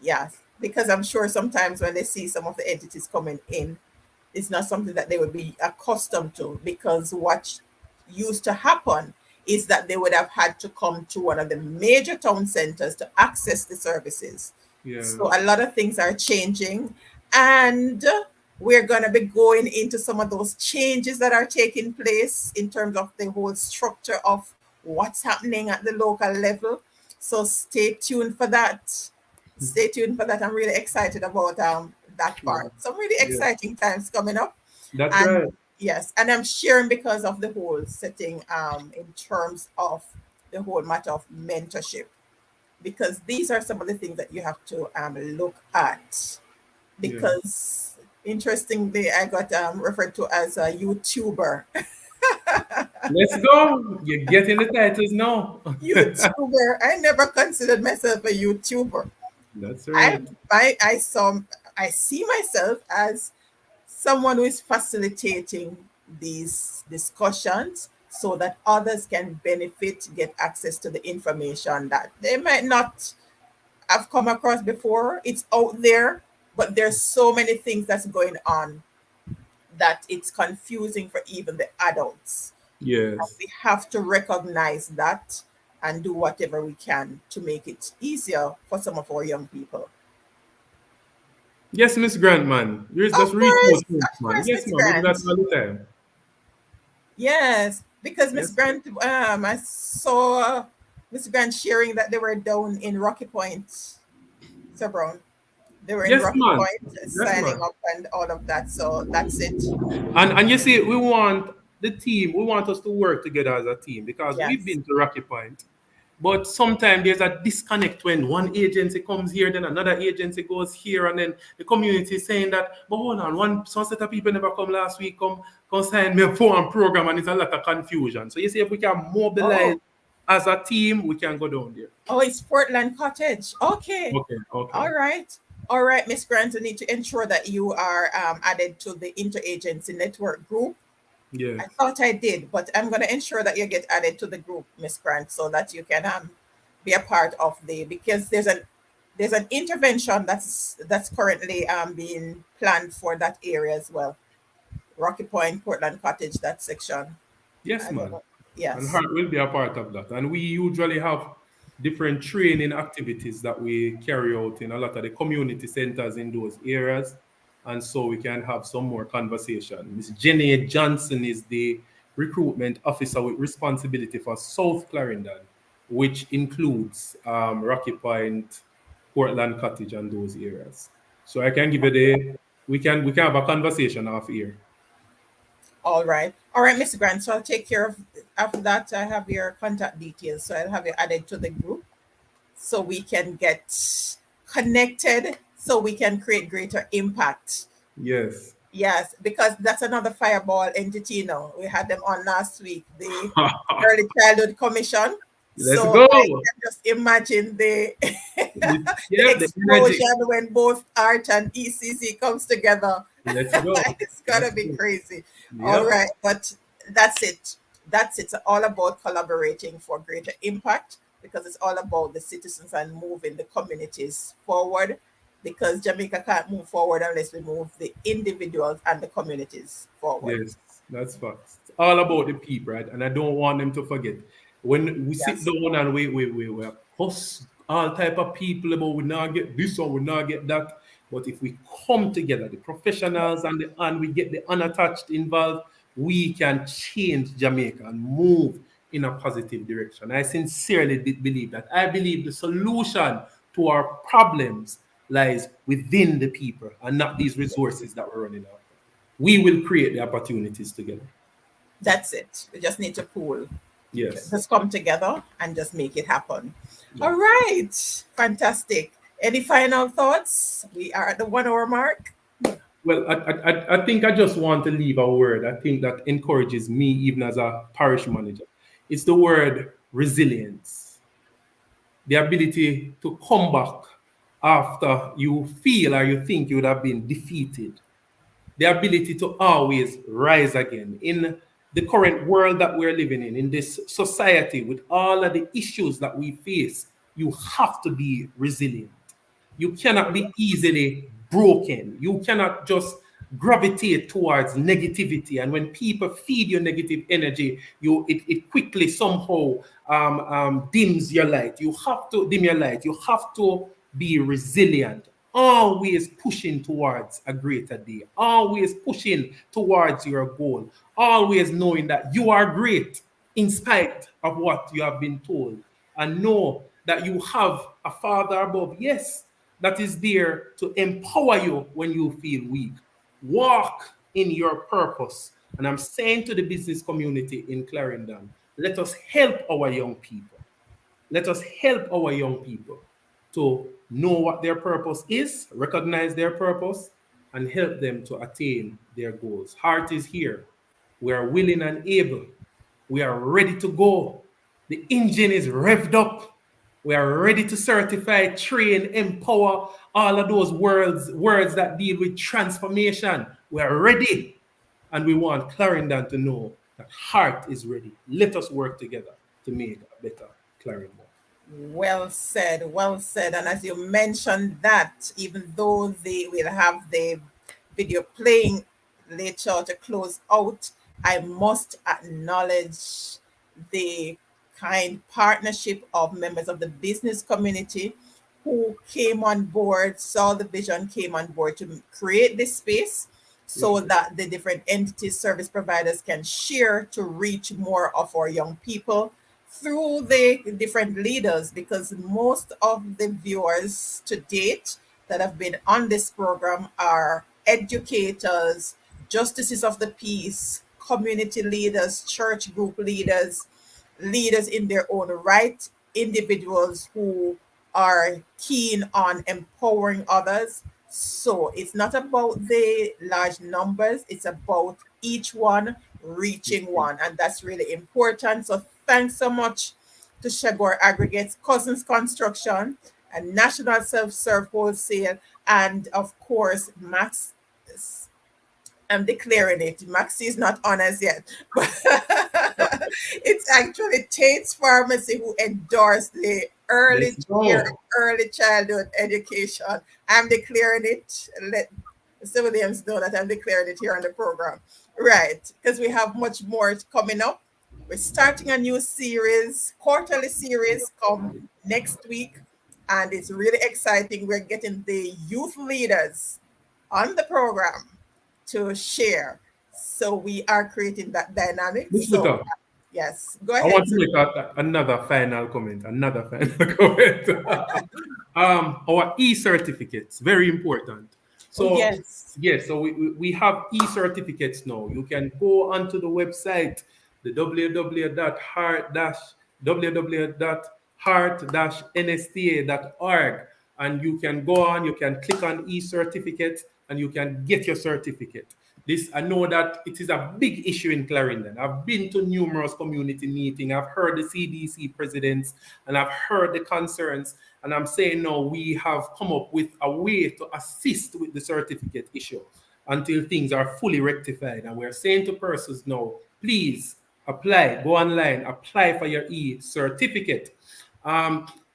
Yes, because I'm sure sometimes when they see some of the entities coming in, it's not something that they would be accustomed to, because what used to happen is that they would have had to come to one of the major town centers to access the services. yeah, So a lot of things are changing, and we're going to be going into some of those changes that are taking place in terms of the whole structure of what's happening at the local level. So stay tuned for that. Stay tuned for that. I'm really excited about that yeah, part. Some really yeah. exciting times coming up. That's And right. yes, and I'm sharing because of the whole setting in terms of the whole matter of mentorship, because these are some of the things that you have to look at. Yeah. Because interestingly, I got referred to as a YouTuber. Let's go. You're getting the titles now. YouTuber. I never considered myself a YouTuber. That's I right. I see myself as someone who is facilitating these discussions so that others can benefit, get access to the information that they might not have come across before. It's out there, but there's so many things that's going on that it's confusing for even the adults. Yes. We have to recognize that and do whatever we can to make it easier for some of our young people. Yes, Miss Grant, man. You're just reach out to us, Of man. course, Yes, Miss man. We do that Grant. all the time. Yes, because Miss Yes. Grant, I saw Miss Grant sharing that they were down in Rocky Point, Sir Brown. They were in Yes, Rocky man. Point Yes, signing man. up and all of that. So that's it. And you see, we want the team, we want us to work together as a team because we've Yes. been to Rocky Point. But sometimes there's a disconnect when one agency comes here, then another agency goes here, and then the community is saying that, but hold on, one some set of people never come last week, come sign me up for one program, and it's a lot of confusion. So you see, if we can mobilize Oh, as a team, we can go down there. oh, it's Portland Cottage. Okay. Okay, okay. All right. All right, Miss Grant, you need to ensure that you are added to the interagency network group. I Yes. thought I did, but I'm going to ensure that you get added to the group, Miss Grant, so that you can be a part of the, because there's an intervention that's currently being planned for that area as well. Rocky Point, Portland Cottage, that section. Yes, I don't man. know. And Yes. Heart will be a part of that. And we usually have different training activities that we carry out in a lot of the community centers in those areas. And so we can have some more conversation. Miss Jenny Johnson is the recruitment officer with responsibility for South Clarendon, which includes Rocky Point, Portland Cottage, and those areas. So I can give you we can have a conversation off here. All right. All right, Miss Grant. So I'll take care of after that. I have your contact details. So I'll have you added to the group so we can get connected so we can create greater impact. Yes. Yes, because that's another fireball entity, you know. We had them on last week, the Early Childhood Commission. Let's So go. I can just imagine the the Yep, the energy. explosion when both art and ECC comes together. Let's go. It's gonna Let's be go. crazy. All Yep. right, but that's it. That's it. It's all about collaborating for greater impact, because it's all about the citizens and moving the communities forward, because Jamaica can't move forward unless we move the individuals and the communities forward. Yes, that's facts. It's all about the people, right? And I don't want them to forget. When we sit Yes, down and we cuss all type of people about we not get this or we not get that. But if we come together, the professionals and we get the unattached involved, we can change Jamaica and move in a positive direction. I sincerely did believe that. I believe the solution to our problems lies within the people and not these resources that we're running after. We will create the opportunities together. that's it. We just need to pool, Yes. just come together and just make it happen. Yeah. All right, fantastic. Any final thoughts? We are at the 1 hour mark. Well, I think I just want to leave a word. I think that encourages me, even as a parish manager. It's the word resilience, the ability to come back after you feel or you think you would have been defeated, the ability to always rise again in the current world that we're living in this society with all of the issues that we face. You have to be resilient. You cannot be easily broken. You cannot just gravitate towards negativity. And when people feed you negative energy, it quickly somehow dims your light. You have to dim your light. You have to be resilient, always pushing towards a greater day, always pushing towards your goal, always knowing that you are great in spite of what you have been told, and know that you have a Father above, yes, that is there to empower you when you feel weak. Walk in your purpose. And I'm saying to the business community in Clarendon, let us help our young people. Let us help our young people to know what their purpose is, recognize their purpose, and help them to attain their goals. Heart is here. We are willing and able. We are ready to go. The engine is revved up. We are ready to certify, train, empower all of those words that deal with transformation. We are ready. And we want Clarendon to know that heart is ready. Let us work together to make a better Clarendon. Well said, well said. And as you mentioned that, even though they will have the video playing later to close out, I must acknowledge the kind partnership of members of the business community who came on board, saw the vision, came on board to create this space Yeah. so that the different entities, service providers can share to reach more of our young people through the different leaders, because most of the viewers to date that have been on this program are educators, justices of the peace, community leaders, church group leaders, leaders in their own right, individuals who are keen on empowering others. So it's not about the large numbers, it's about each one reaching one. And that's really important. So thanks so much to Sha-Gore Aggregates, Cousins Construction, and National Self-Serve Wholesale, and of course, Max. I'm declaring it. Maxi is not on as yet, but it's actually Tate's Pharmacy who endorsed the early Let's year, go. early childhood education. I'm declaring it. Let Mr. Williams know that I'm declaring it here on the program. Right, because we have much more coming up. We're starting a new series, quarterly series, come next week, and it's really exciting. We're getting the youth leaders on the program to share. So we are creating that dynamic. Miss So Luther, yes, go I want ahead, to sir. make another final comment. Another final comment. Our e-certificates, very important. Oh So yes. yes, so we have e-certificates now. You can go onto the website, the www.heart-nsta.org, and you can go on, you can click on e-certificate, and you can get your certificate. This, I know that it is a big issue in Clarendon. I've been to numerous community meetings. I've heard the CDC presidents and I've heard the concerns. And I'm saying no, we have come up with a way to assist with the certificate issue until things are fully rectified. And we're saying to persons now, please apply, go online, apply for your e-certificate.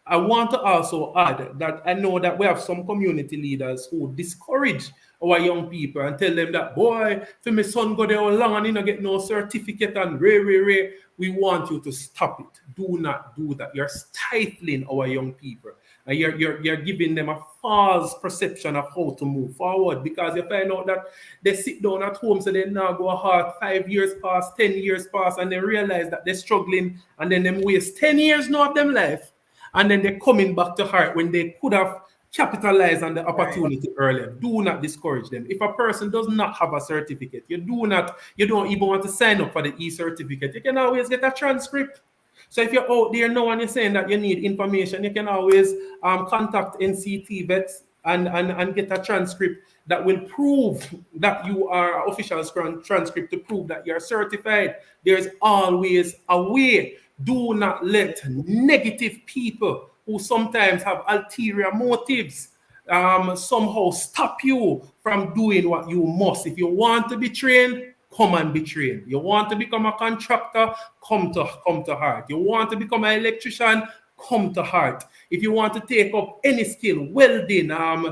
I want to also add that I know that we have some community leaders who discourage our young people and tell them that, boy, for my son go there all long and he not get no certificate and ray. We want you to stop it. Do not do that. You're stifling our young people. And you're giving them a false perception of how to move forward, because you find out that they sit down at home, so they now go hard 5 years past, 10 years past, and they realize that they're struggling, and then them waste 10 years now of them life, and then they're coming back to heart when they could have capitalized on the Right. opportunity earlier. Do not discourage them. If a person does not have a certificate, you don't even want to sign up for the e-certificate. You can always get a transcript. So if you're out there now and you're saying that you need information, you can always contact NCT vets and get a transcript that will prove that you are official transcript to prove that you're certified. There's always a way. Do not let negative people who sometimes have ulterior motives somehow stop you from doing what you must. If you want to be trained, come and be trained. You want to become a contractor, come to heart. You want to become an electrician, come to heart. If you want to take up any skill, welding,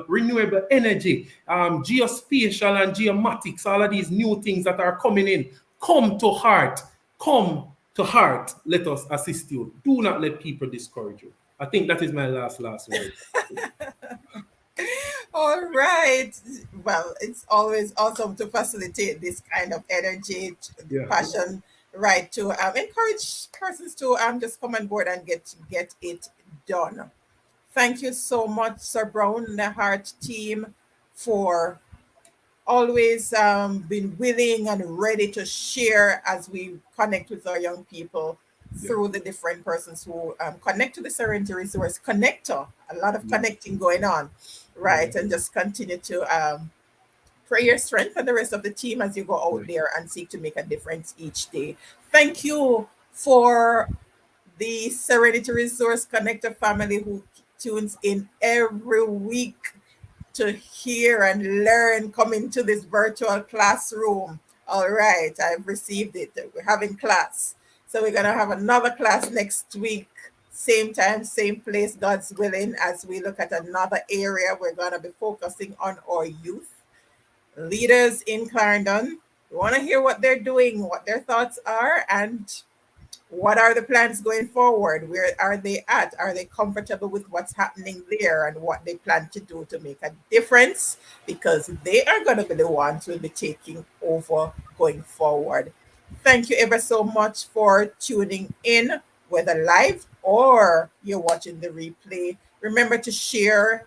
renewable energy, geospatial and geomatics, all of these new things that are coming in, come to heart. Come to heart. Let us assist you. Do not let people discourage you. I think that is my last word. All right. Well, it's always awesome to facilitate this kind of energy, Yeah. passion, right? To encourage persons to just come on board and get it done. Thank you so much, Sir Brown and the Heart team, for always been willing and ready to share as we connect with our young people Yeah. through the different persons who connect to the Serenity Resource Connector. A lot of Yeah. connecting going on, Yeah. right? And just continue to pray your strength and the rest of the team as you go Yeah. out there and seek to make a difference each day. Thank you for the Serenity Resource Connector family who tunes in every week to hear and learn, come into this virtual classroom. All right, I've received it. We're having class. So we're going to have another class next week, same time, same place, God's willing, as we look at another area. We're going to be focusing on our youth leaders in Clarendon. We want to hear what they're doing, what their thoughts are, and what are the plans going forward? Where are they at? Are they comfortable with what's happening there and what they plan to do to make a difference? Because they are going to be the ones who will be taking over going forward. Thank you ever so much for tuning in, whether live or you're watching the replay. Remember to share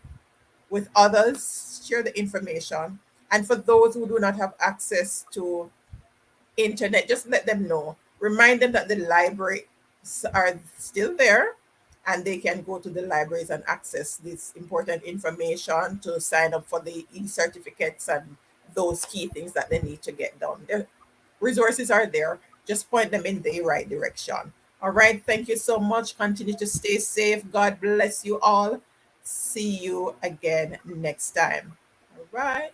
with others, share the information. And for those who do not have access to internet, just let them know. Remind them that the libraries are still there and they can go to the libraries and access this important information to sign up for the e-certificates and those key things that they need to get done. The resources are there. Just point them in the right direction. All right. Thank you so much. Continue to stay safe. God bless you all. See you again next time. All right.